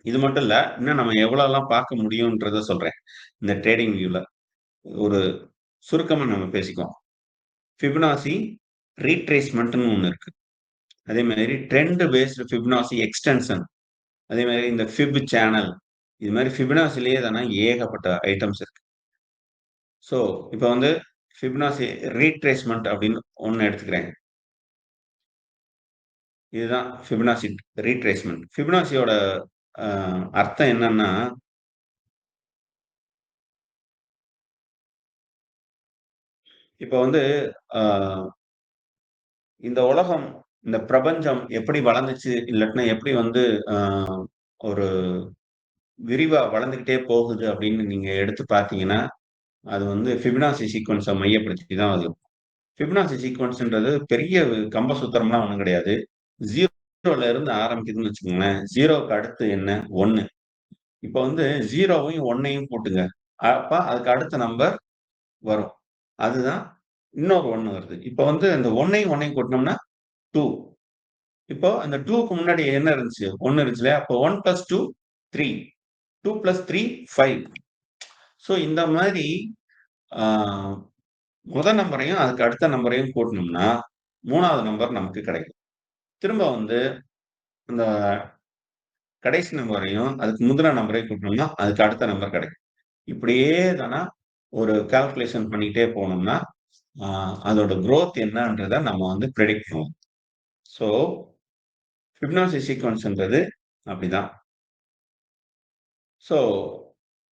இது மட்டும் இல்ல, இன்னும் நம்ம எவ்வளவுலாம் பார்க்க முடியும்ன்றத சொல்றேன். இந்த ட்ரேடிங் வியூல ஒரு சுருக்கமா நம்ம பேசிக்குவோம். ஃபிபனாசி ரீட்ரேஸ்மெண்ட்னு ஒண்ணு இருக்கு. அதே மாதிரி ட்ரெண்ட் பேஸ்டு ஃபிபனாசி எக்ஸ்டென்ஷன், அதே மாதிரி இந்த ஃபிப் சேனல், இது மாதிரி ஃபிபனாசிலேயே தானே ஏகப்பட்ட ஐட்டம்ஸ் இருக்கு. ஸோ இப்போ வந்து ஃபிபனாசி ரீட்ரேஸ்மெண்ட் அப்படின்னு ஒன்று எடுத்துக்கிறேன். இதுதான் ஃபிபனாசி ரீட்ரேஸ்மெண்ட். ஃபிபனாசியோட அர்த்தம் என்னன்னா, இப்போ வந்து இந்த உலகம், இந்த பிரபஞ்சம் எப்படி வளர்ந்துச்சு, இல்லாட்டினா எப்படி வந்து ஒரு விரிவா வளர்ந்துகிட்டே போகுது அப்படின்னு நீங்க எடுத்து பார்த்தீங்கன்னா, அது வந்து ஃபிபனாசி சீக்வன்ஸை மையப்படுத்தி தான் அது. ஃபிபனாசி சீக்வன்ஸ்ன்றது பெரிய கம்பசூத்திரம்லாம் ஒண்ணும் கிடையாது. 0ல இருந்து ஆரம்பிக்குதுன்னு வச்சுக்கோங்களேன். 0க்கு அடுத்து என்ன? 1. இப்ப வந்து 0வையும் 1ஐயும் கூட்டுங்க. அப்ப அதுக்கு அடுத்த நம்பர் வரும். அதுதான் இன்னொரு 1 வருது. இப்ப வந்து இந்த 1ஐயும் 1ஐயும் கூட்டினோம்னா 2. இப்போ அந்த 2க்கு முன்னாடி என்ன இருந்துச்சு? 1 இருந்துச்சு இல்லையா? அப்போ 1 + 2 3. 2 + 3 5. ஸோ இந்த மாதிரி முதல் நம்பரையும் அதுக்கு அடுத்த நம்பரையும் கூட்டினோம்னா 3வது நம்பர் நமக்கு கிடைக்கும். திரும்ப வந்து அந்த கடைசி நம்பரையும் அதுக்கு முந்தின நம்பரையும் கூட்டினோம்னா அதுக்கு அடுத்த நம்பர் கிடைக்கும். இப்படியே தானா ஒரு கால்குலேஷன் பண்ணிட்டே போனோம்னா அதோட growth என்னன்றதை நம்ம வந்து ப்ரெடிக்ட் பண்ணுவோம். ஸோ ஃபிபனாசி சீக்வன்ஸ்ன்றது அப்படிதான். ஸோ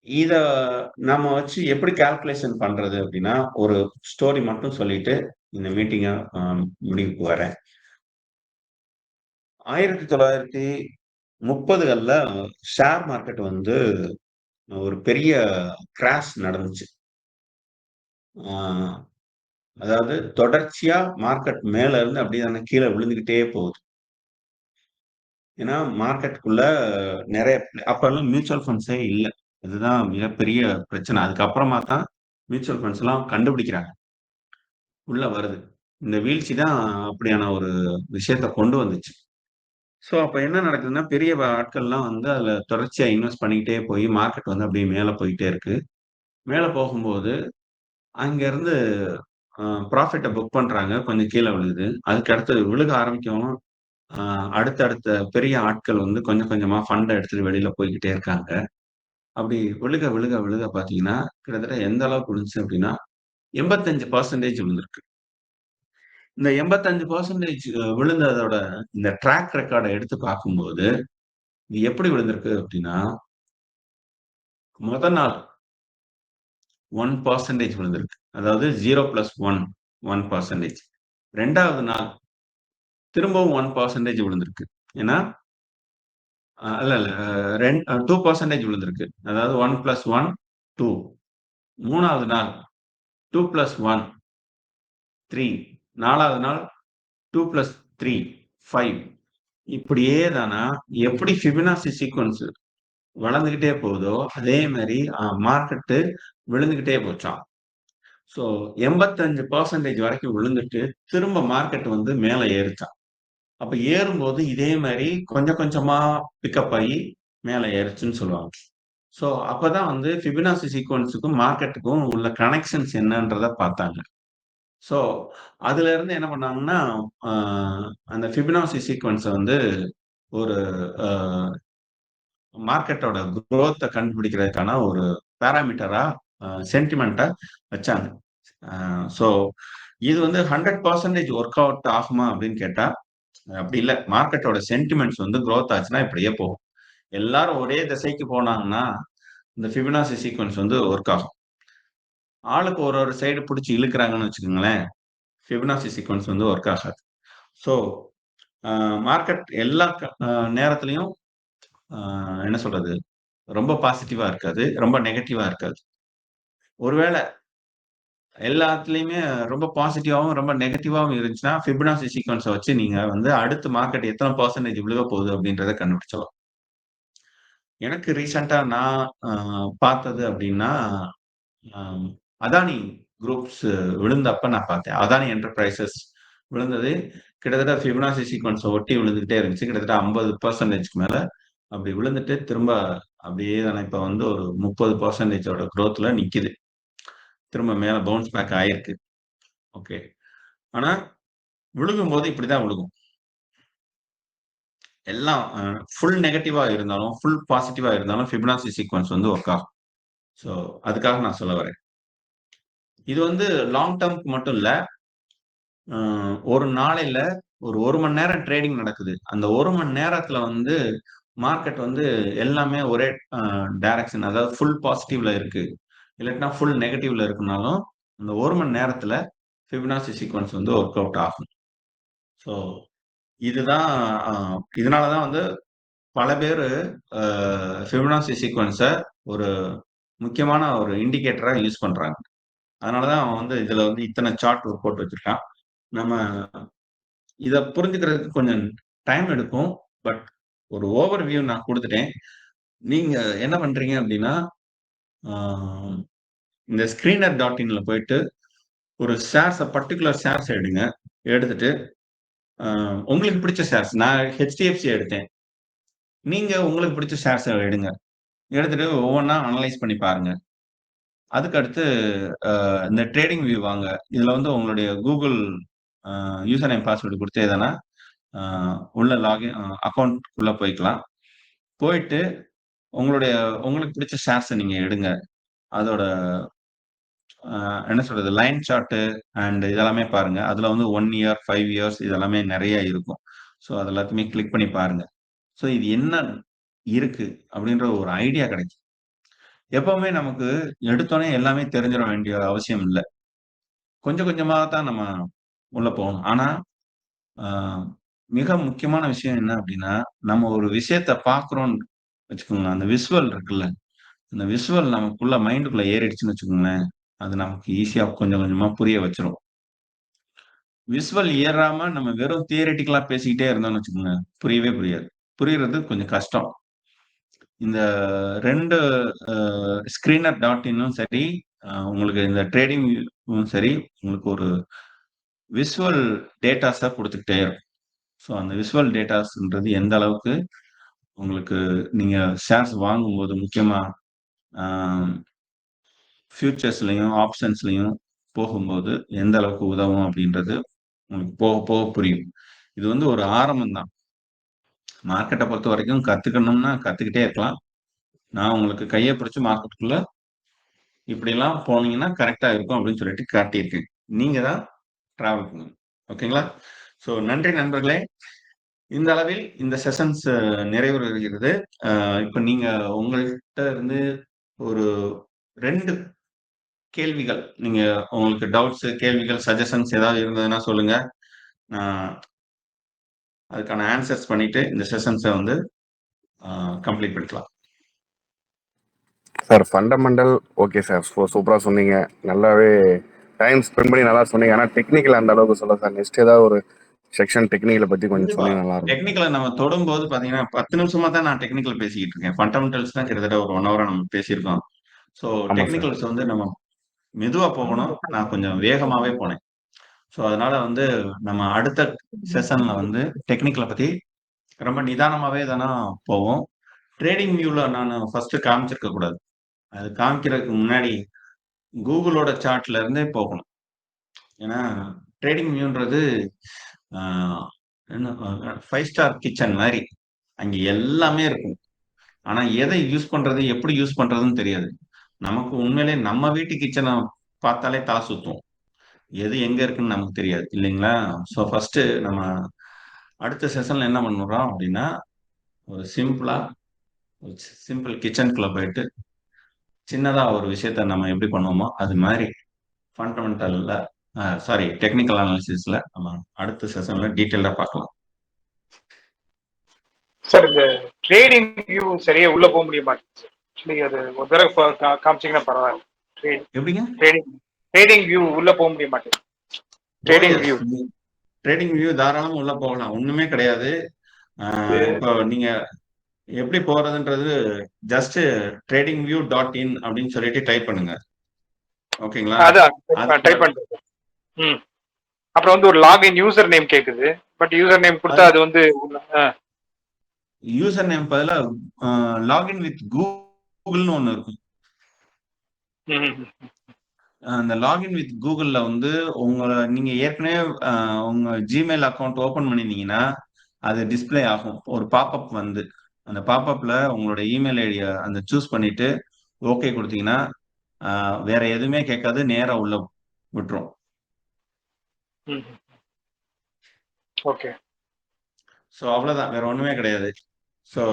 இத நம்ம வச்சு எப்படி கால்குலேஷன் பண்றது அப்படின்னா, ஒரு ஸ்டோரி மட்டும் சொல்லிட்டு இந்த மீட்டிங்கை முடிவுக்கு வரேன். 1930கள்ல ஷேர் மார்க்கெட் வந்து ஒரு பெரிய கிராஷ் நடந்துச்சு. ஆ அதாவது தொடர்ச்சியா மார்க்கெட் மேல இருந்து அப்படியே தானே கீழ விழுந்துகிட்டே போகுது. ஏன்னா மார்க்கெட்டுக்குள்ள நெறைய அப்பல்லாம் மியூச்சுவல் ஃபண்ட்ஸே இல்ல. இதுதான் மிகப்பெரிய பிரச்சனை. அதுக்கப்புறமா தான் மியூச்சுவல் ஃபண்ட்ஸ்லாம் கண்டுபிடிக்கிறாங்க. உள்ள வருது. இந்த வீழ்ச்சி தான் அப்படியான ஒரு விஷயத்த கொண்டு வந்துச்சு. ஸோ அப்ப என்ன நடக்குதுன்னா, பெரிய ஆட்கள்லாம் வந்து அதுல தொடர்ச்சியா இன்வெஸ்ட் பண்ணிக்கிட்டே போய் மார்க்கெட் வந்து அப்படியே மேல போயிட்டே இருக்கு. மேல போகும்போது அங்கருந்து அ ப்ராஃபிட்ட புக் பண்றாங்க. கொஞ்சம் கீழ விழுகுது. அதுக்கு அடுத்தது விழுக ஆரம்பிக்கவும், அ அடுத்தடுத்த பெரிய ஆட்கள் வந்து கொஞ்சம் கொஞ்சமா ஃபண்ட எடுத்துட்டு வெளில போய்க்கிட்டே இருக்காங்க. அப்படி விழுக, விழுக, விழுக பார்த்தீங்கன்னா, கிட்டத்தட்ட எந்த அளவுக்கு விழுந்துச்சு அப்படின்னா, 85% விழுந்திருக்கு. இந்த 85% விழுந்ததோட இந்த ட்ராக் ரெக்கார்ட எடுத்து பார்க்கும்போது, இது எப்படி விழுந்திருக்கு அப்படின்னா, மொத நாள் 1% விழுந்திருக்கு. அதாவது 0 + 1 1%. 2வது நாள் திரும்பவும் 1% விழுந்திருக்கு. ஏன்னா இல்ல, இல்ல. 2% விழுந்திருக்கு. அதாவது 1 + 1 2. 3வது நாள் 2 + 1 3. 4வது நாள் 2 + 3 5. இப்படியே தானா எப்படி ஃபிபனாசி சீக்வென்ஸ் வளர்ந்துகிட்டே போகுதோ, அதே மாரி மார்க்கெட்டு விழுந்துகிட்டே போச்சாம். ஸோ 85% வரைக்கும் விழுந்துட்டு, திரும்ப மார்க்கெட் வந்து மேல ஏறுச்சாம். அப்ப ஏறும்போது இதே மாரி கொஞ்சம் கொஞ்சமா பிக்கப் ஆயி மேல ஏறுச்சுன்னு சொல்லுவாங்க. ஸோ அப்பதான் வந்து ஃபிபனாசி சீக்வென்ஸுக்கும், மார்க்கெட்டுக்கும் உள்ள கனெக்ஷன்ஸ் என்னன்றத பார்த்தாங்க. ஸோ அதுலருந்து என்ன பண்ணாங்கன்னா, அ அந்த ஃபிபனாசி சீக்வென்ஸ வந்து ஒரு அ மார்க்கெட்டோட குரோத்த கண்டுபிடிக்கிறதுக்கான ஒரு பாராமீட்டரா சென்டிமென்ட்டா வச்சாங்க. ஸோ இது வந்து 100% ஒர்க் அவுட் ஆகுமா அப்படின்னு கேட்டா, அப்படி இல்ல. மார்க்கெட்டோட சென்டிமென்ட்ஸ் வந்து குரோத் ஆச்சுன்னா இப்படியே போகும். எல்லாரும் ஒரே திசைக்கு போனாங்கன்னா, இந்த ஃபிபனாசி சீக்வென்ஸ் வந்து ஒர்க் ஆகும். ஆளுக்கு ஒரு ஒரு சைடு புடிச்சு இழுக்குறாங்கன்னு வச்சுக்கோங்களேன், ஃபிபனாசி சீக்வென்ஸ் வந்து ஒர்க் ஆகாது. ஸோ அ மார்க்கெட் எல்லா நேரத்திலயும் அ என்ன சொல்றது? ரொம்ப பாசிட்டிவா இருக்காது. ரொம்ப நெகட்டிவா இருக்காது. ஒருவேள எல்லாத்துலயுமே ரொம்ப பாசிட்டிவாவும், ரொம்ப நெகட்டிவாவும் இருந்துச்சுன்னா, ஃபிபனாசி சீக்வென்ஸ வச்சு நீங்க வந்து அடுத்து மார்க்கெட் எத்தன பெர்சென்டேஜ் விழுக போகுது அப்படின்றத கண்டுபிடிச்சிடலாம். எனக்கு ரீசென்ட்டா நான் பார்த்தது அப்படின்னா, அ அதானி குரூப்ஸ் விழுந்தப்ப நான் பார்த்தேன். அதானி என்டர்பிரைசஸ் விழுந்தது கிட்டத்தட்ட ஃபிபனாசி சீக்வென்ஸ ஒட்டி விழுந்துகிட்டே இருந்துச்சு. கிட்டத்தட்ட 50%க்கு மேல அப்படி விழுந்துட்டு திரும்ப அப்படியே தானே இப்ப வந்து ஒரு 30%ஓட குரோத்ல நிக்குது. திரும்ப மேல பவுன்ஸ் பேக் ஆயிருக்கு. ஓகே. ஆனா விழுகும்போது இப்படிதான் விழுகும். எல்லாம் ஃபுல் நெகட்டிவா இருந்தாலும், ஃபுல் பாசிட்டிவா இருந்தாலும் ஃபிபனாசி சீக்வென்ஸ் வந்து ஒர்க் ஆகும். ஸோ அதுக்காக நான் சொல்ல வரேன். இது வந்து லாங் டெர்ம்க்கு மட்டும் இல்ல. அ ஒரு நாளையில ஒரு 1 மணி நேரம் ட்ரேடிங் நடக்குது. அந்த 1 மணி நேரத்துல வந்து மார்க்கெட் வந்து எல்லாமே ஒரே டைரக்ஷன் அதாவது ஃபுல் பாசிட்டிவ்ல இருக்கு. இல்லாட்டினா ஃபுல் நெகட்டிவ்ல இருக்குனாலும், அந்த 1 மணி நேரத்துல ஃபிபனாசி சீக்வென்ஸ் வந்து ஒர்க் அவுட் ஆகும். ஸோ இதுதான் அ இதனால தான் வந்து பல பேரு அ ஃபிபனாசி சீக்வென்ஸ ஒரு முக்கியமான ஒரு இண்டிகேட்டரா யூஸ் பண்றாங்க. அதனால தான் அவன் வந்து இதுல வந்து இத்தன சார்ட் போட்டு வச்சிருக்கான். நம்ம இத புரிஞ்சுக்கிறதுக்கு கொஞ்சம் டைம் எடுக்கும். பட் ஒரு ஓவர் வியூ நான் குடுத்துட்டேன். நீங்க என்ன பண்றீங்க அப்டின்னா, ஆ இந்த ஸ்கிரீனர் டாட் இன்ல போயிட்டு ஒரு பர்ட்டிகுலர் ஷேர்ஸ எடுங்க. எடுத்துட்டு அ உங்களுக்கு பிடிச்ச ஷேர்ஸ் நான் HDFC எடுத்தேன். நீங்க உங்களுக்கு பிடிச்ச ஷேர்ஸ எடுங்க. எடுத்துட்டு ஒவ்வொன்னா அனலைஸ் பண்ணி பாருங்க. அதுக்கு அடுத்து இந்த ட்ரேடிங் வியூ வாங்க. இதுல வந்து உங்களுடைய Google யூசர் நேம், பாஸ்வேர்ட் குடுத்து எதனா அ உள்ள லாகின் அக்கவுண்ட் உள்ள போய்க்கலாம். போயிட்டு உங்களுடைய உங்களுக்கு பிடிச்ச ஷேர்ஸ நீங்க எடுங்க. அதோட என்ன சொல்றது? லைன் சார்ட் அண்ட் இதெல்லாமே பாருங்க. அதுல வந்து 1 இயர், 5 இயர்ஸ் இதெல்லாமே நெறைய இருக்கும். ஸோ அது எல்லாத்தையுமே கிளிக் பண்ணி பாருங்க. ஸோ இது என்ன இருக்கு? அப்படின்ற ஒரு ஐடியா கிடைக்கும். எப்பவுமே நமக்கு எடுத்தோனே எல்லாமே தெரிஞ்சிட வேண்டிய அவசியம் இல்ல. கொஞ்சம் கொஞ்சமா தான் நம்ம உள்ள போகணும். ஆனா, அ மிக முக்கியமான விஷயம் என்ன அப்படின்னா, நம்ம ஒரு விஷயத்த பார்க்குறோம்னு வச்சுக்கோங்களேன், அந்த விசுவல் இருக்குல்ல, அந்த விசுவல் நமக்குள்ள மைண்டுக்குள்ள ஏறிடுச்சுன்னு வச்சுக்கோங்களேன், அது நமக்கு ஈஸியா கொஞ்சம் கொஞ்சமா புரிய வச்சுரும். விசுவல் ஏறாம நம்ம வெறும் தியரிட்டிக்கலா பேசிக்கிட்டே இருந்தோம்னு வச்சுக்கோங்க, புரியவே புரியாது. புரியறது கொஞ்சம் கஷ்டம். இந்த 2 அ ஸ்கிரீனர் டாட் இன்னும் சரி, உங்களுக்கு இந்த ட்ரேடிங் சரி, உங்களுக்கு ஒரு விசுவல் டேட்டாஸ குடுத்துக்கிட்டே இருக்கும். ஸோ அந்த விசுவல் டேட்டாஸ்ன்றது எந்த அளவுக்கு உங்களுக்கு நீங்க ஷேர்ஸ் வாங்கும்போது முக்கியமா ஆ ஃபியூச்சர்ஸ்லயும், ஆப்ஷன்ஸ்லயும் போகும்போது எந்த அளவுக்கு உதவும் அப்படின்றது உங்களுக்கு போக போக புரியும். இது வந்து ஒரு ஆரம்பம் தான். மார்க்கெட்ட பொறுத்தவரைக்கும் கத்துக்கணும்னா கத்துக்கிட்டே இருக்கலாம். நான் உங்களுக்கு கைய பிடிச்சு மார்க்கெட்டுக்குள்ள இப்படிலாம் போனீங்கன்னா கரெக்ட்டா இருக்கும் அப்படின்னு சொல்லிட்டு காட்டியிருக்கேன். நீங்க தான் டிராவல் பண்ணணும். ஓகேங்களா? ஸோ நன்றி நண்பர்களே. இந்த அளவில் இந்த செஷன்ஸ் நிறைவுறுகிறது. இப்ப நீங்க உங்கள்ட்ட இருந்து ஒரு 2 கேள்விகள், நீங்க உங்களுக்கு டவுட்ஸ், கேள்விகள், சஜஷன்ஸ் ஏதாவது இருந்ததுன்னா சொல்லுங்க. நான் அதுக்கான ஆன்சர்ஸ் பண்ணிட்டு இந்த செஷன்ஸ வந்து கம்ப்ளீட் பண்ணிக்கலாம். Sir fundamental okay sir. சூப்பரா சொன்னீங்க. நல்லாவே டைம் ஸ்பெண்ட் பண்ணி நல்லா சொன்னீங்க. ஆனா டெக்னிக்கல் அந்த அளவுக்கு சொல்ல சார். நெக்ஸ்ட் ஏதாவது ஒரு செக்ஷன் டெக்னிக்கல பத்தி கொஞ்சம் கண்டிப்பா. சொன்னீங்கன்னா நல்லா இருக்கும். டெக்னிக்கல நம்ம தொடும்போது பார்த்தீங்கன்னா, 10 நிமிஷமா தான் நான் டெக்னிக்கல் பேசிக்கிட்டு இருக்கேன். ஃபண்டமெண்டல்ஸ் தான் கிட்டத்தட்ட ஒரு 1 ஹவரா நம்ம பேசியிருக்கோம். ஸோ ஆமா சார். டெக்னிக்கல்ஸ் வந்து நம்ம மெதுவா போகணும். நான் கொஞ்சம் வேகமாவே போனேன். ஸோ அதனால வந்து நம்ம அடுத்த செஷன்ல வந்து டெக்னிக்கல பத்தி ரொம்ப நிதானமாவே தான போவோம். ட்ரேடிங் வியூல நானு ஃபர்ஸ்ட் காமிச்சிருக்க கூடாது. அது காமிக்கிறதுக்கு முன்னாடி கூகுளோட சார்ட்ல இருந்தே போகணும். ஏன்னா ட்ரேடிங் வியூன்றது ஆ என்ன 5 ஸ்டார் கிச்சன் மாரி. அங்க எல்லாமே இருக்கும். ஆனா எதை யூஸ் பண்றது, எப்படி யூஸ் பண்றதுன்னு தெரியாது. நமக்கு உண்மையிலேயே நம்ம வீட்டு கிச்சன பார்த்தாலே தல சுத்தும். எது எங்க இருக்குன்னு நமக்கு தெரியாது. இல்லைங்களா? ஸோ ஃபர்ஸ்ட்டு நம்ம அடுத்த செஷன்ல என்ன பண்ணுறோம் அப்படின்னா, ஒரு சிம்பிளா ஒரு சிம்பிள் கிச்சனுக்குள்ள போயிட்டு, சின்னதா ஒரு விஷயத்த நம்ம எப்படி பண்ணுவோமோ, அது மாரி ஃபண்டமெண்டல்ல டெக்னிக்கல் அனாலிசிஸ்ல நம்ம அடுத்த செஷன்ல டீட்டெயில்டா பார்க்கலாம். சார் இந்த ட்ரேடிங் வியூ சரியா உள்ள போக முடிய மாட்டேங்குது சார். ஆக்சுவலி அது ஒரு தடவை காமிச்சிங்கன்னா பரவாயில்ல. எப்படிங்க? ட்ரேடிங் வியூ உள்ள போக முடிய மாட்டேங்குது. ட்ரேடிங் வியூ ட்ரேடிங் வியூ தாராளமா உள்ள போகலாம். ஒண்ணுமே கிடையாது. இப்போ நீங்க எப்படி போறதுன்றது just trading view dot in அப்படின்னு சொல்லிட்டு டைப் பண்ணுங்க. ஓகேங்களா? அதான் டைப் பண்றேன். ம். அப்புறம் வந்து ஒரு லாகின் யூசர் நேம் கேக்குது. பட் யூசர் நேம் கொடுத்தா அது வந்து யூசர் நேம் பதிலா லாகின் வித் கூகுள்னு ஒண்ணு இருக்கும். அந்த லாகின் வித் கூகுள்ல வந்து நீங்க ஏற்கனவே உங்க ஜிமெயில் அக்கௌண்ட் ஓபன் பண்ணிருந்தீங்கன்னா அது டிஸ்ப்ளே ஆகும். ஒரு பாப்அப் வந்து அந்த பாப்அப்ல உங்களோட இமெயில் ஐடிய அந்த சூஸ் பண்ணிட்டு ஓகே கொடுத்தீங்கன்னா வேற எதுவுமே கேட்காது, நேரா உள்ள விட்டுரும். ஓகே. ஸோ அவ்வளவுதான், வேற ஒண்ணுமே கிடையாது. ஸோ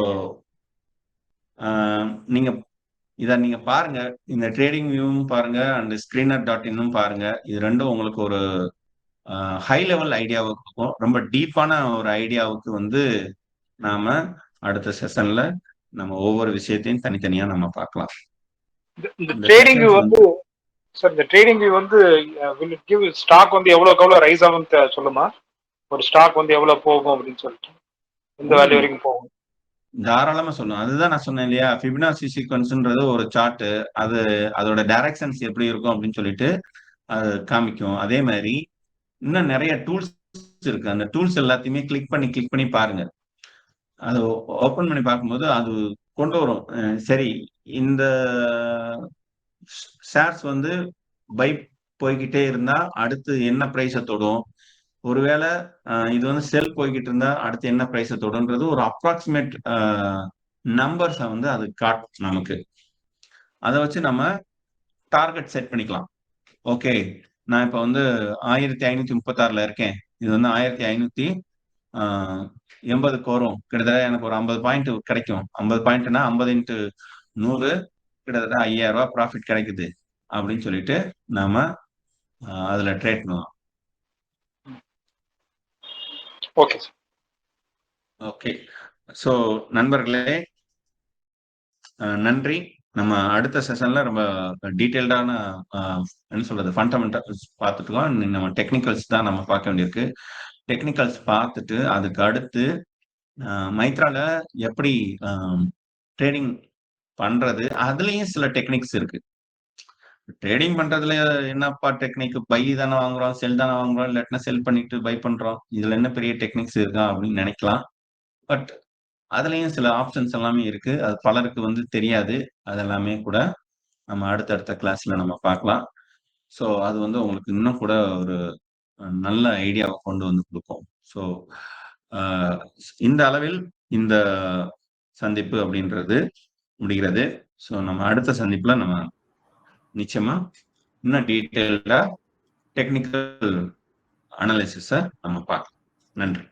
நீங்க இதை நீங்க பாருங்க, இந்த ட்ரேடிங் வியூவும் பாருங்க அண்ட் ஸ்கிரீனர் டாட் இன்னும் பாருங்க. இது ரெண்டும் உங்களுக்கு ஒரு ஹை லெவல் ஐடியாவுக்கு இருக்கும். ரொம்ப டீப்பான ஒரு ஐடியாவுக்கு வந்து நாம அடுத்த செஷன்ல நம்ம ஒவ்வொரு விஷயத்தையும் தனித்தனியா நம்ம பார்க்கலாம். இந்த ட்ரேடிங் வியூ வந்து சார், இந்த ட்ரேடிங் வியூ வந்து will it give ஸ்டாக் வந்து எவ்வளவுக்கு எவ்வளவு ரைஸ் ஆகும்னு சொல்லுமா? ஒரு ஸ்டாக் வந்து எவ்வளவு போகும் அப்படின்னு சொல்லிட்டு எந்த வேல்யூ வரைக்கும் போகும்? தாராளமா சொல்லுவோம். அதுதான் நான் சொன்னேன் இல்லையா, ஃபிபனாசி சீக்வன்ஸ்ன்றது ஒரு சார்ட். அது அதோட டைரக்ஷன்ஸ் எப்படி இருக்கும் அப்படின்னு சொல்லிட்டு அது காமிக்கும். அதே மாதிரி இன்னும் நிறைய டூல்ஸ் இருக்கு. அந்த டூல்ஸ் எல்லாத்தையுமே கிளிக் பண்ணி பாருங்க. அது ஓபன் பண்ணி பார்க்கும்போது அது கொண்டு வரும். சரி, இந்த ஷேர்ஸ் வந்து பை போய்கிட்டே இருந்தா அடுத்து என்ன பிரைஸை தொடும், ஒருவேளை இது வந்து செல் போய்கிட்டு இருந்தா அடுத்து என்ன பிரைஸை தொடுன்றது ஒரு அப்ராக்சிமேட் நம்பர்ஸை வந்து அது காட்டும் நமக்கு. அதை வச்சு நம்ம டார்கெட் செட் பண்ணிக்கலாம். ஓகே, நான் இப்போ வந்து 1536 இருக்கேன். இது வந்து 1580 வரும். கிட்டத்தட்ட எனக்கு ஒரு 50 பாயிண்ட் கிடைக்கும். 50 பாயிண்ட்னா 50 × 100 கிட்டத்தட்ட 5000 ரூபாய் ப்ராஃபிட் கிடைக்குது அப்படின்னு சொல்லிட்டு நாம அதுல ட்ரேட் பண்ணலாம். Okay sir. ஓகே. ஸோ நண்பர்களே, நன்றி. நம்ம அடுத்த செஷன்ல ரொம்ப டீட்டெயில்டான என்ன சொல்றது ஃபண்டமெண்டல்ஸ் பார்த்துட்டோம். நம்ம டெக்னிக்கல்ஸ் தான் நம்ம பார்க்க வேண்டியிருக்கு. டெக்னிக்கல்ஸ் பார்த்துட்டு அதுக்கு அடுத்து மைத்ரால எப்படி ட்ரேடிங் பண்றது, அதுலயும் சில டெக்னிக்ஸ் இருக்கு. ட்ரேடிங் பண்றதுல என்னப்பா டெக்னிக், பை தானே வாங்குறோம், செல் தானே வாங்குறோம், இல்லாட்டினா செல் பண்ணிட்டு பை பண்றோம், இதுல என்ன பெரிய டெக்னிக்ஸ் இருக்கா அப்படின்னு நினைக்கலாம். பட் அதுலயும் சில ஆப்ஷன்ஸ் எல்லாமே இருக்கு. அது பலருக்கு வந்து தெரியாது. அதெல்லாமே கூட நம்ம அடுத்தடுத்த கிளாஸ்ல நம்ம பார்க்கலாம். ஸோ அது வந்து உங்களுக்கு இன்னும் கூட ஒரு நல்ல ஐடியாவை கொண்டு வந்து கொடுக்கும். ஸோ இந்த அளவில் இந்த சந்திப்பு அப்படின்றது முடிகிறது. ஸோ நம்ம அடுத்த சந்திப்புல நம்ம நிச்சயமா இன்னும் டீட்டெயில்டா டெக்னிக்கல் அனாலிசிஸை நம்ம பார்க்கலாம். நன்றி.